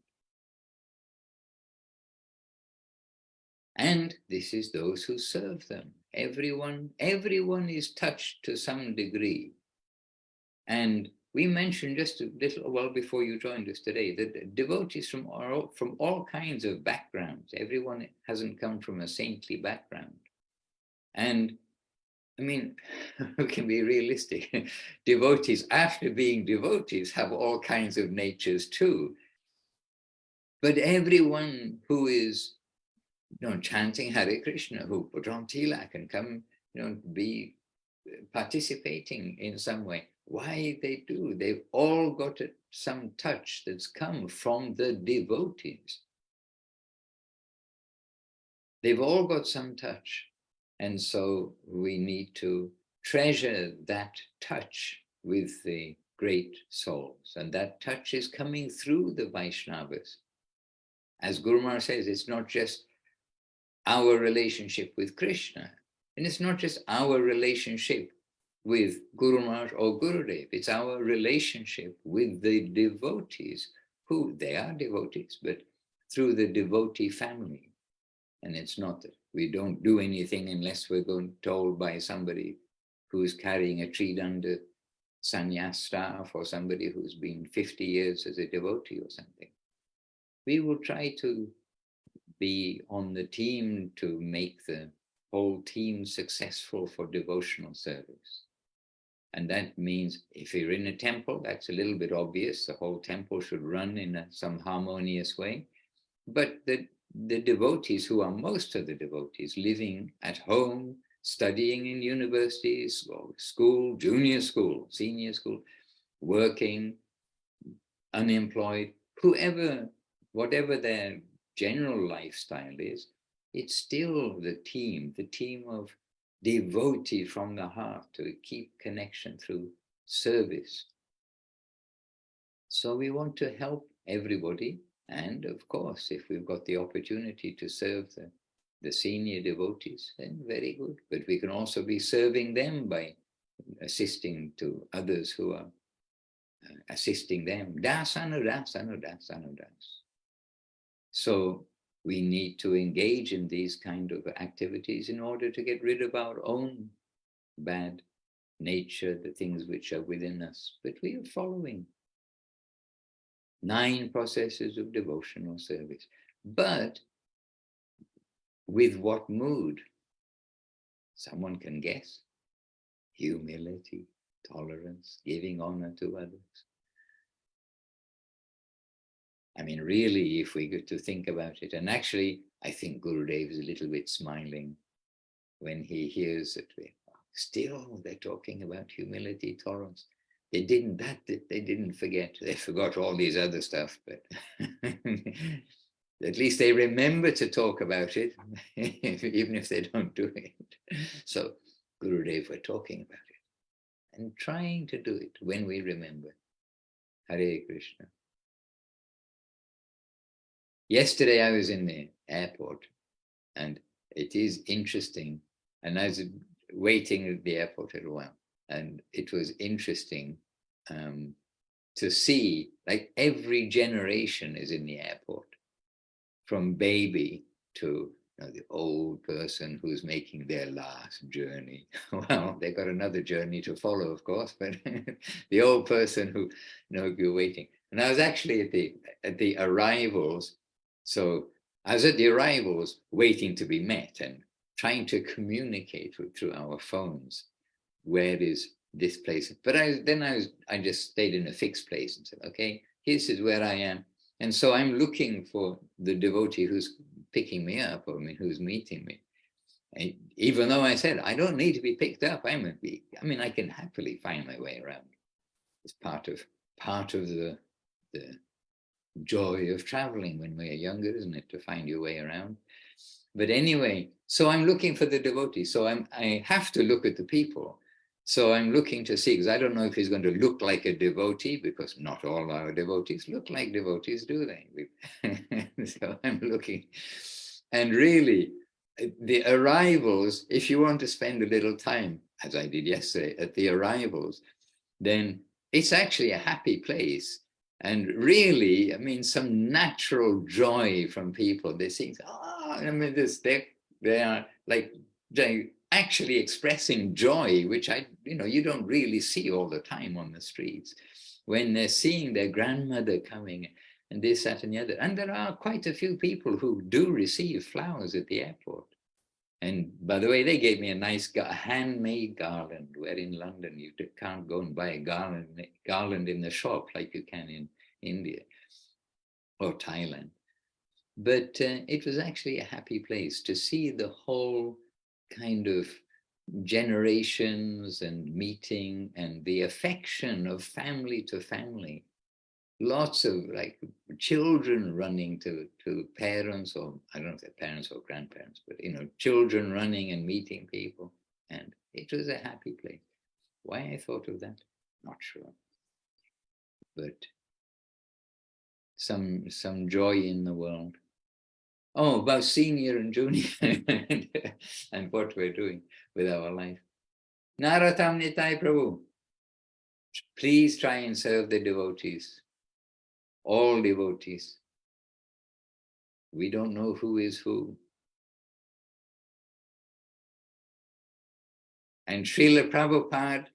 And this is those who serve them. Everyone is touched to some degree. And we mentioned just a little while before you joined us today that devotees from all kinds of backgrounds. Everyone hasn't come from a saintly background. And we can be realistic. Devotees, after being devotees, have all kinds of natures too. But everyone who is chanting Hare Krishna, who put on tilak and come be participating in some way. Why they do? They've all got some touch that's come from the devotees. They've all got some touch. And so we need to treasure that touch with the great souls. And that touch is coming through the Vaishnavas. As Guru Maharaj says, it's not just our relationship with Krishna. And it's not just our relationship with Guru Maharaj or Gurudev. It's our relationship with the devotees, who they are devotees, but through the devotee family. And it's not that we don't do anything unless we're told by somebody who's carrying a Tridanda sannyas staff, or somebody who's been 50 years as a devotee or something. We will try to be on the team to make the whole team successful for devotional service. And that means if you're in a temple, that's a little bit obvious. The whole temple should run in some harmonious way. But the devotees, who are most of the devotees, living at home, studying in universities, or school, junior school, senior school, working, unemployed, whoever, whatever their general lifestyle is, it's still the team of devotee from the heart to keep connection through service. So we want to help everybody. And of course, if we've got the opportunity to serve the senior devotees, then very good. But we can also be serving them by assisting to others who are assisting them. Das anudas, anudas, anudas. So we need to engage in these kind of activities in order to get rid of our own bad nature, the things which are within us. But we are following 9 processes of devotional service. But with what mood? Someone can guess. Humility, tolerance, giving honor to others. I mean, really, if we get to think about it, and actually, I think Gurudev is a little bit smiling when he hears that they're talking about humility, tolerance. They didn't forget. They forgot all these other stuff, but at least they remember to talk about it, even if they don't do it. So Gurudev were talking about it and trying to do it when we remember. Hare Krishna. Yesterday I was in the airport, and it is interesting, and I was waiting at the airport a while, and it was interesting to see, like, every generation is in the airport, from baby to the old person who's making their last journey. Well, they've got another journey to follow, of course, but the old person who you're waiting. And I was actually at the arrivals. So I was at the arrivals waiting to be met and trying to communicate through our phones. Where is this place? But I just stayed in a fixed place and said, okay, this is where I am. And so I'm looking for the devotee who's picking me up, or who's meeting me. And even though I said, I don't need to be picked up, I can happily find my way around. It's part of the joy of traveling when we're younger, isn't it, to find your way around? But anyway, so I'm looking for the devotee. So I have to look at the people. So I'm looking to see, because I don't know if he's going to look like a devotee, because not all our devotees look like devotees, do they? So I'm looking. And really, the arrivals, if you want to spend a little time, as I did yesterday, at the arrivals, then it's actually a happy place. And really, some natural joy from people. They think, they are like actually expressing joy, which you don't really see all the time on the streets, when they're seeing their grandmother coming and this, that, and the other. And there are quite a few people who do receive flowers at the airport. And by the way, they gave me a nice handmade garland, where in London you can't go and buy a garland in the shop like you can in India or Thailand. But it was actually a happy place to see the whole kind of generations and meeting and the affection of family to family. Lots of like children running to parents, or I don't know if they're parents or grandparents, but children running and meeting people. And it was a happy place. Why I thought of that, not sure. But some joy in the world. Oh, about senior and junior and what we're doing with our life. Naratam Nitai Prabhu. Please try and serve the devotees. All devotees. We don't know who is who. And Srila Prabhupada,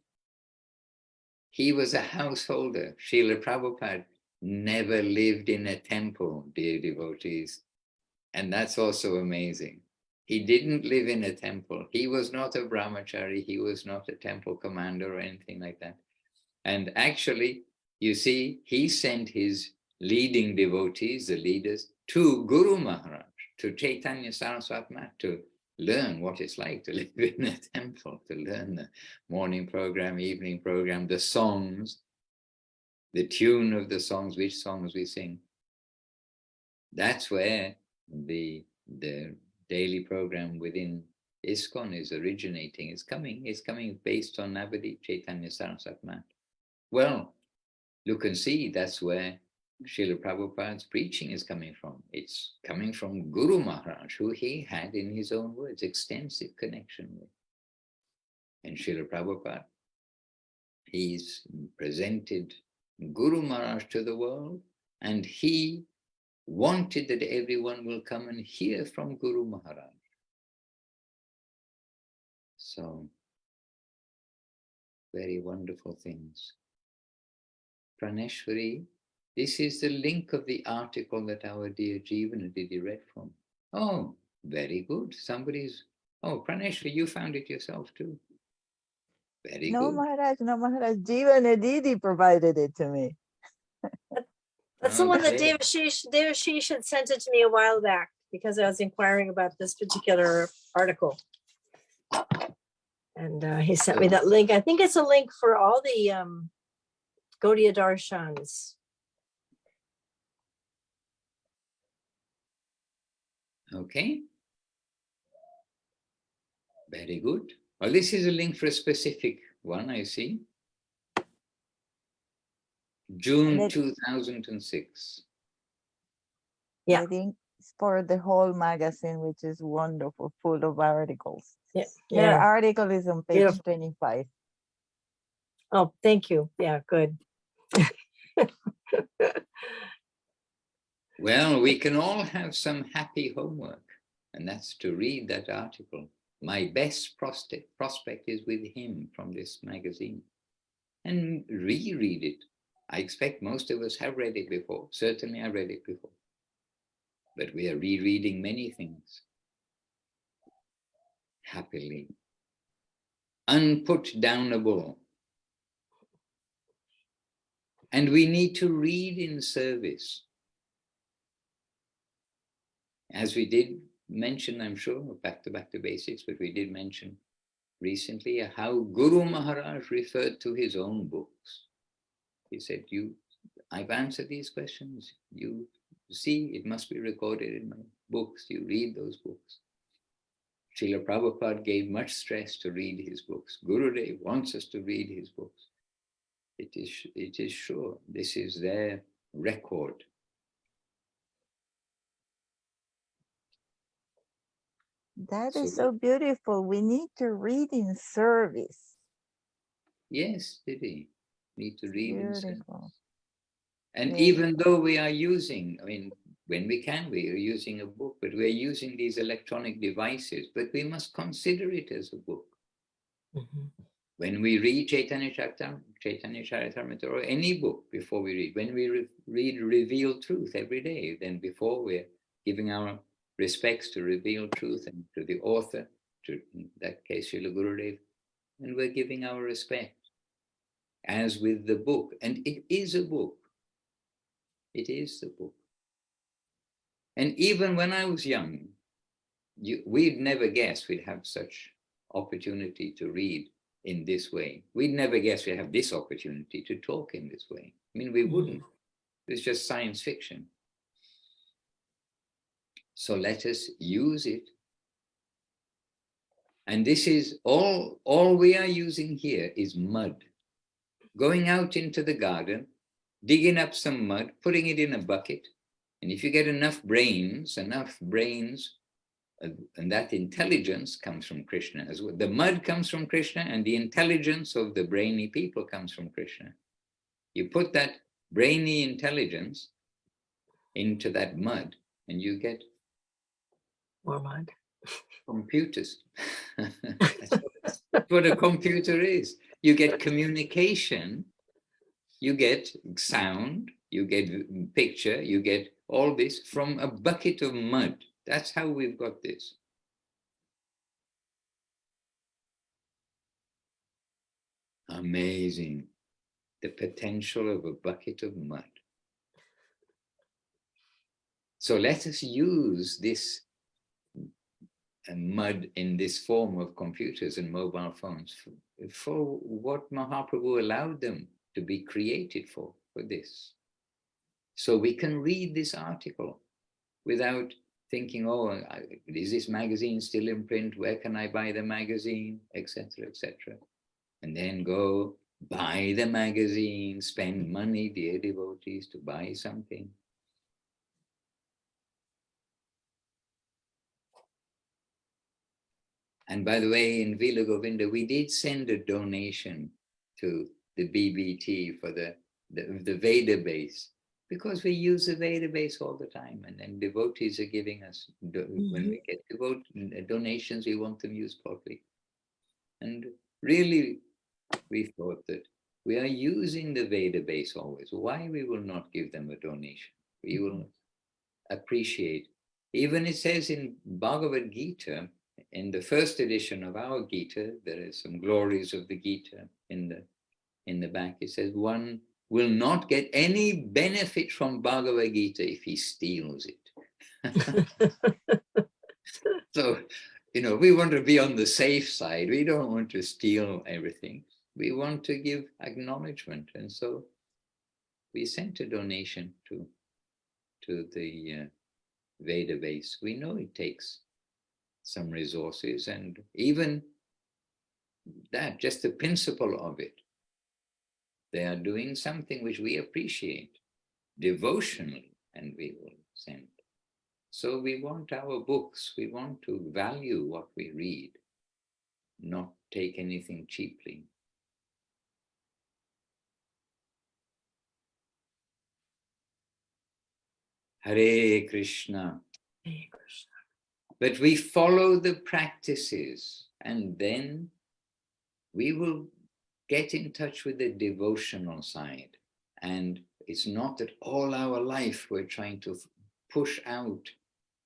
he was a householder. Srila Prabhupada never lived in a temple, dear devotees. And that's also amazing. He didn't live in a temple. He was not a brahmachari. He was not a temple commander or anything like that. And actually, you see, he sent his leading devotees, the leaders, to Guru Maharaj, to Chaitanya Saraswati Math, to learn what it's like to live in a temple, to learn the morning program, evening program, the songs, the tune of the songs, which songs we sing. That's where the daily program within ISKCON is originating. It's coming based on Navadip Chaitanya Saraswati Math. Well, look and see, that's where Srila Prabhupada's preaching is coming from. It's coming from Guru Maharaj, who he had, in his own words, extensive connection with. And Srila Prabhupada, he's presented Guru Maharaj to the world, and he wanted that everyone will come and hear from Guru Maharaj. So, very wonderful things. Praneshwari, this is the link of the article that our dear Jeevana Didi read from. Oh, very good. Oh, Praneshwari, you found it yourself too. Very No, good. Maharaj, no, Maharaj. Jivana Didi provided it to me. That's the one that Okay. Devashish had sent it to me a while back because I was inquiring about this particular article. And he sent me that link. I think it's a link for all the Gaudiya Darshans. Okay. Very good. Well, this is a link for a specific one, I see. June 2006. Yeah. I think it's for the whole magazine, which is wonderful, full of articles. Yeah. Her Yeah. article is on page Beautiful. 25. Oh, thank you. Yeah, good. Well, we can all have some happy homework, and that's to read that article. My best prospect is with him from this magazine, and reread it. I expect most of us have read it before. Certainly I read it before. But we are rereading many things. Happily. Unputdownable. And we need to read in service. As we did mention, I'm sure, back to basics, but we did mention recently how Guru Maharaj referred to his own books. He said, I've answered these questions. You see, it must be recorded in my books. You read those books. Srila Prabhupada gave much stress to read his books. Gurudev wants us to read his books. It is sure. This is their record. That is so beautiful. We need to read in service. Yes, Didi. Need to read in service. And Yes. even though we are using, when we can, we are using a book, but we're using these electronic devices, but we must consider it as a book. Mm-hmm. When we read Chaitanya Charitamrita, or any book before we read, when we read Revealed Truth every day, then before we're giving our respects to Revealed Truth and to the author, to in that case, Srila Gurudev, and we're giving our respect, as with the book. And it is a book. It is the book. And even when I was young, we'd never guessed we'd have such opportunity to read in this way. We'd never guess we have this opportunity to talk in this way. I mean, we wouldn't. It's just science fiction. So let us use it. And this is all we are using here is mud. Going out into the garden, digging up some mud, putting it in a bucket. And if you get enough brains, and that intelligence comes from Krishna as well. The mud comes from Krishna, and the intelligence of the brainy people comes from Krishna. You put that brainy intelligence into that mud, and you get More mud. computers. That's what a computer is. You get communication, you get sound, you get picture, you get all this from a bucket of mud. That's how we've got this. Amazing. The potential of a bucket of mud. So let us use this mud in this form of computers and mobile phones for what Mahaprabhu allowed them to be created for this. So we can read this article without thinking, oh, is this magazine still in print? Where can I buy the magazine? Etc., etc. And then go buy the magazine, spend money, dear devotees, to buy something. And by the way, in Vila Govinda, we did send a donation to the BBT for the Veda base, because we use the Veda base all the time, and then devotees are giving us, when we get donations, we want them used properly. And really, we thought that we are using the Veda base always. Why we will not give them a donation? We will appreciate. Even it says in Bhagavad Gita, in the first edition of our Gita, there is some glories of the Gita in the back. It says one will not get any benefit from Bhagavad Gita if he steals it. So, we want to be on the safe side. We don't want to steal everything. We want to give acknowledgement. And so we sent a donation to the Veda base. We know it takes some resources, and even that, just the principle of it, they are doing something which we appreciate devotionally, and we will send. So we want our books, we want to value what we read, not take anything cheaply. Hare Krishna. Hare Krishna. But we follow the practices, and then we will get in touch with the devotional side. And it's not that all our life we're trying to push out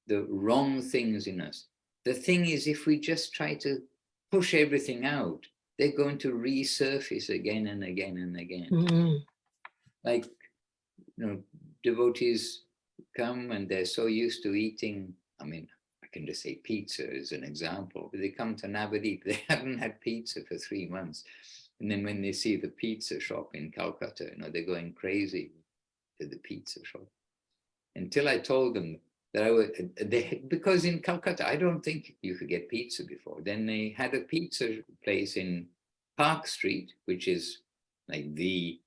the wrong things in us. The thing is, if we just try to push everything out, they're going to resurface again and again and again. Like, devotees come and they're so used to eating, I can just say pizza as an example, but they come to Navadip, they haven't had pizza for 3 months. And then when they see the pizza shop in Calcutta, they're going crazy to the pizza shop. Until I told them that because in Calcutta, I don't think you could get pizza before. Then they had a pizza place in Park Street, which is like the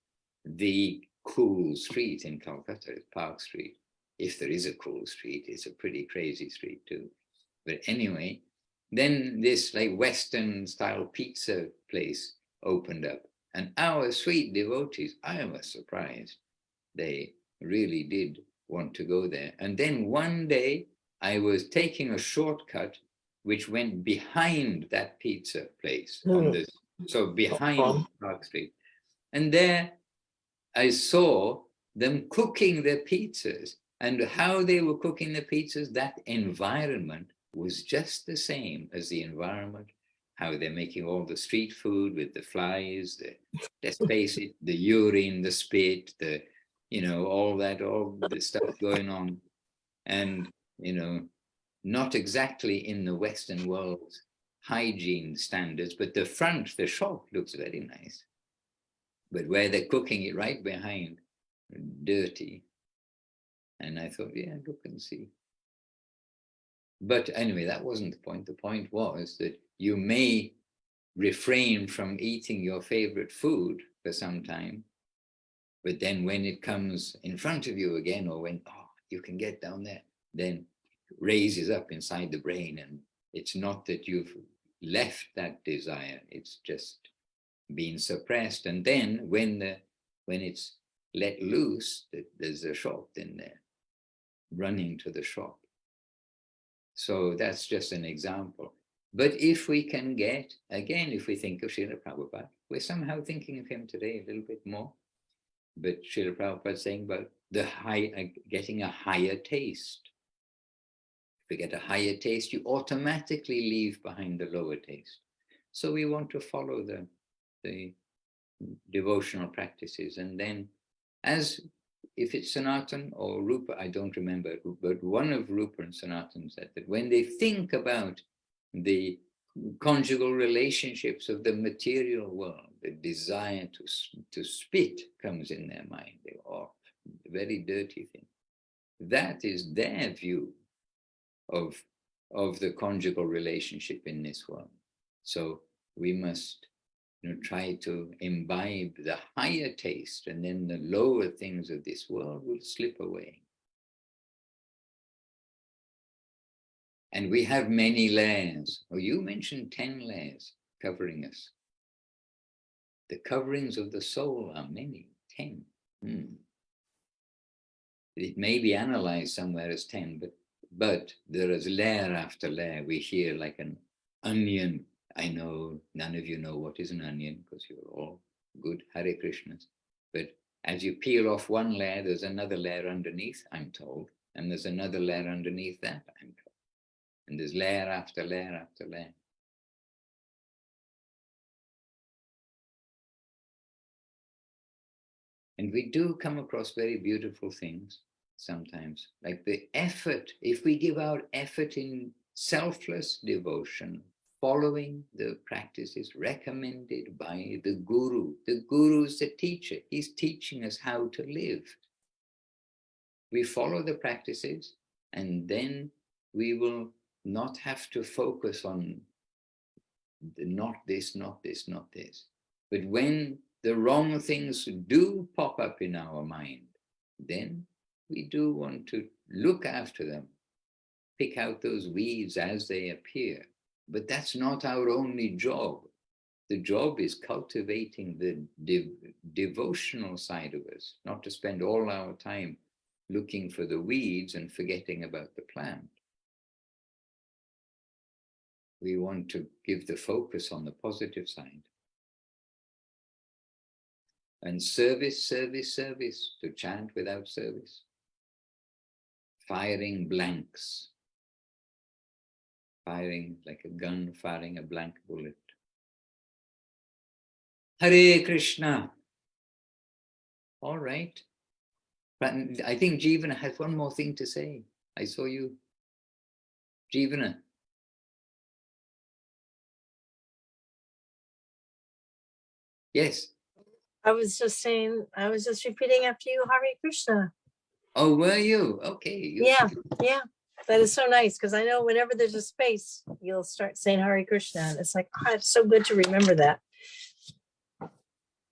cool street in Calcutta, Park Street. If there is a cool street, it's a pretty crazy street too. But anyway, then this like Western style pizza place opened up, and our sweet devotees, I was surprised. They really did want to go there. And then one day I was taking a shortcut which went behind that pizza place so behind Park Street. And there I saw them cooking their pizzas, and how they were cooking the pizzas, that environment was just the same as the environment, how they're making all the street food with the flies, let's face it, the urine, the spit, all the stuff going on. And, not exactly in the Western world, hygiene standards, but the front, the shop looks very nice. But where they're cooking it right behind, dirty. And I thought, yeah, look and see. But anyway, that wasn't the point. The point was that you may refrain from eating your favorite food for some time, but then when it comes in front of you again, or when you can get down there, then it raises up inside the brain, and it's not that you've left that desire, it's just been suppressed. And then when it's let loose, there's a shop in there, running to the shop. So that's just an example. But if we can get, again, if we think of Srila Prabhupada, we're somehow thinking of him today a little bit more. But Srila Prabhupada saying about getting a higher taste. If we get a higher taste, you automatically leave behind the lower taste. So we want to follow the devotional practices. And then, as if it's Sanatan or Rupa, I don't remember, but one of Rupa and Sanatan said that when they think about the conjugal relationships of the material world, the desire to spit comes in their mind. They are a very dirty thing. That is their view of the conjugal relationship in this world. So we must try to imbibe the higher taste, and then the lower things of this world will slip away. And we have many layers. Oh, you mentioned 10 layers covering us. The coverings of the soul are many, 10. It may be analyzed somewhere as 10, but there is layer after layer. We hear like an onion. I know none of you know what is an onion because you're all good Hare Krishnas. But as you peel off one layer, there's another layer underneath, I'm told. And there's another layer underneath that, I'm told. And there's layer after layer after layer. And we do come across very beautiful things sometimes, like the effort. If we give our effort in selfless devotion, following the practices recommended by the Guru. The Guru is the teacher. He's teaching us how to live. We follow the practices, and then we will not have to focus on not this, not this, not this. But when the wrong things do pop up in our mind, then we do want to look after them, pick out those weeds as they appear. But that's not our only job. The job is cultivating the devotional side of us, not to spend all our time looking for the weeds and forgetting about the plant. We want to give the focus on the positive side. And service, service, service, to chant without service. Firing blanks. Firing like a gun, firing a blank bullet. Hare Krishna. All right. But I think Jivana has one more thing to say. I saw you. Jivana. Yes. I was just repeating after you, Hare Krishna. Oh, were you? Okay. Yeah. That is so nice, because I know whenever there's a space, you'll start saying Hare Krishna. And it's like, it's so good to remember that.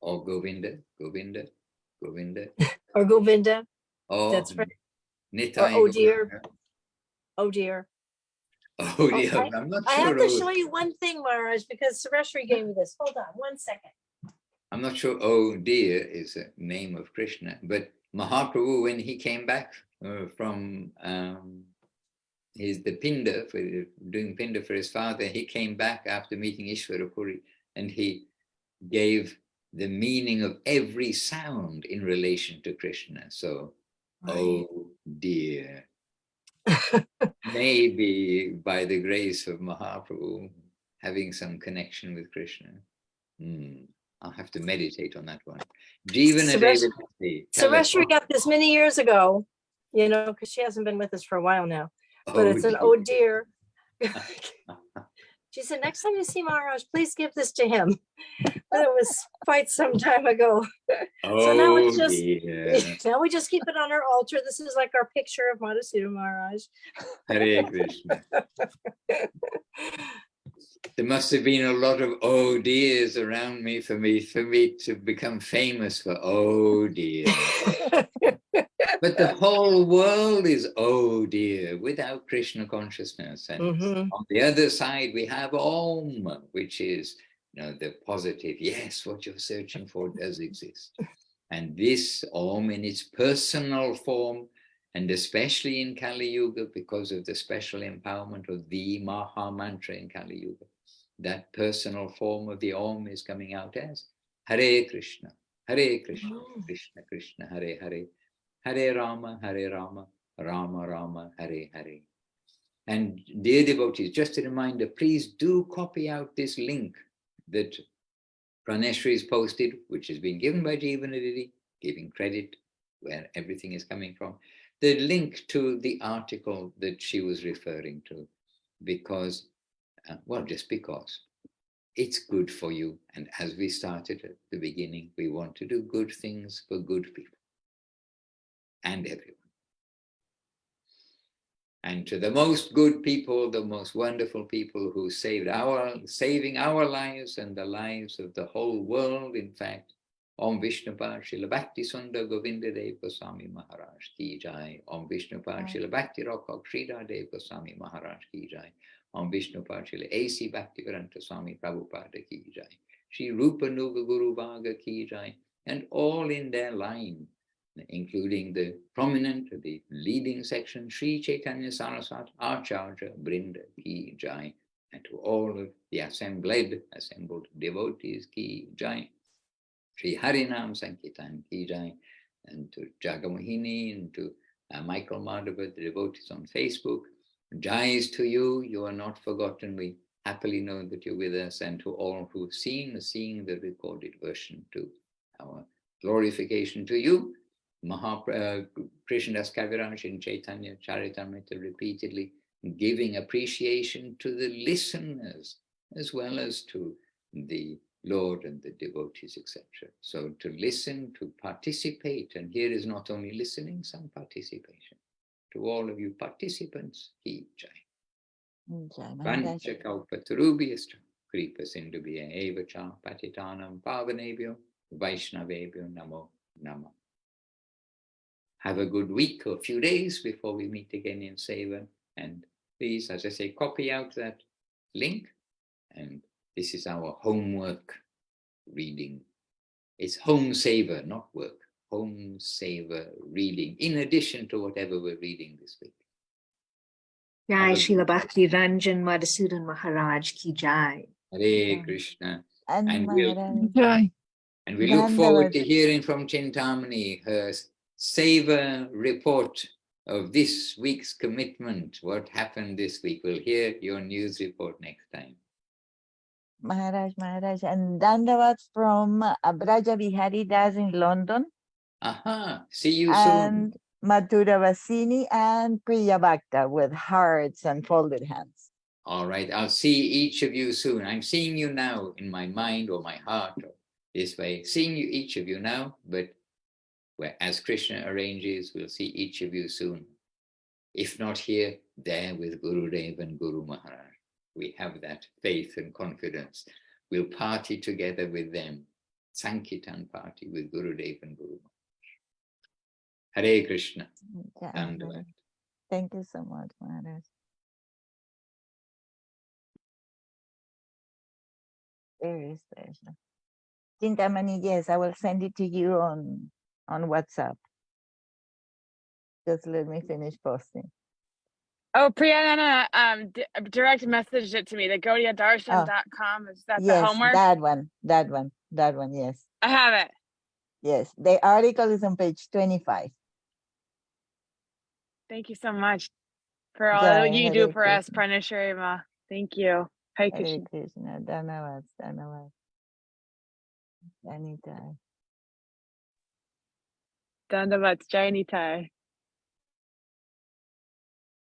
Or Govinda, Govinda, Govinda. Or Govinda. Oh, That's right. Nitai. Or oh dear. Oh dear. Oh dear. Okay. I'm not I sure. have to show you one thing, Maharaj, because Sureshri gave me this. Hold on 1 second. I'm not sure. Oh dear is a name of Krishna, but Mahaprabhu, when he came back from the Pinda, for doing Pinda for his father, he came back after meeting Ishwarapuri, and he gave the meaning of every sound in relation to Krishna. So, right. Oh dear. Maybe by the grace of Mahaprabhu, having some connection with Krishna. I'll have to meditate on that one. Sureshri got this many years ago, because she hasn't been with us for a while now. But it's an oh dear. She said, next time you see Maharaj, please give this to him. But it was quite some time ago. So now it's just, dear. now we just keep it on our altar. This is like our picture of Madhusudana Maharaj. Hare Krishna. There must have been a lot of oh dears around me for me to become famous for oh dear. But the whole world is oh dear without Krishna consciousness. And on the other side, we have Om, which is, you know, the positive. Yes, what you're searching for does exist. And this Om in its personal form, and especially in Kali Yuga, because of the special empowerment of the Maha Mantra in Kali Yuga, that personal form of the Om is coming out as Hare Krishna, Krishna Krishna, Hare Hare, Hare Rama, Rama Rama, Hare Hare. And dear devotees, just a reminder, please do copy out this link that Praneshri has posted, which has been given by Jivanadidi, giving credit where everything is coming from, the link to the article that she was referring to, because, well, just because it's good for you. And as we started at the beginning, we want to do good things for good people and everyone. And to the most good people, the most wonderful people who saving our lives and the lives of the whole world, in fact, Om Vaiṣṇava Śrīla Bhakti Sundar Govinda Dev Goswami Maharaj Ki Jai. Om Vaiṣṇava Śrīla Bhakti Rokhok Sridhar Dev Goswami Maharaj Ki Jai. Om Vaiṣṇava Śrīla A.C. Bhaktivedanta Swami Prabhupada Ki Jai. Shri Rupa Nuga Guru Bhaga Ki Jai. And all in their line, including the prominent, the leading section, Sri Chaitanya Saraswat Acharya Brinda Ki Jai. And to all of the assembled devotees Ki Jai. Sri Harinam Sankirtan Ki Jai. And to Jagamohini and to Michael Madhava, the devotees on Facebook. Jais to you, you are not forgotten. We happily know that you're with us, and to all who've seeing the recorded version, to our glorification to you. Krishnadas Kaviraj in Chaitanya Charitamrita repeatedly giving appreciation to the listeners as well as to the Lord and the devotees, etc. So to listen, to participate, and here is not only listening, some participation. To all of you participants, Ki Jai. Panchakalpatarubhyascha kripa sindhubhya eva cha patitanam pavanebhyo Vaishnavebhyo namo namah. Have a good week or a few days before we meet again in Seva. And please, as I say, copy out that link. And this is our homework reading. It's home Seva, not work. Home Seva reading, in addition to whatever we're reading this week. Jai Srila Bhakti Ranjan Madhusudana Maharaj Ki Jai. Hare Krishna. And we look forward to hearing from Chintamani, her Seva report of this week's commitment. What happened this week? We'll hear your news report next time. Maharaj, and Dandavat from Braja Vihari Das in London. Aha, see you and soon. Madhura Vasini and Priya Bhakta with hearts and folded hands. All right, I'll see each of you soon. I'm seeing you now in my mind or my heart or this way. Seeing you, each of you now, but as Krishna arranges, we'll see each of you soon. If not here, there with Gurudev and Guru Maharaj. We have that faith and confidence. We'll party together with them. Sankirtan party with Gurudev and Guru Maharaj. Hare Krishna. Thank you so much, Maharaj. Very special. Chintamani, yes, I will send it to you on WhatsApp. Just let me finish posting. Oh, Priyanana direct messaged it to me. The GaudiyaDarshan.com. Is that yes, the homework? That one, yes. I have it. Yes, the article is on page 25. Thank you so much for all that you do for us, Praneshri. Thank you. Hare Krishna. Krishna. Dhanavad. Jai Nitai. Dandavat, Jai Nitai.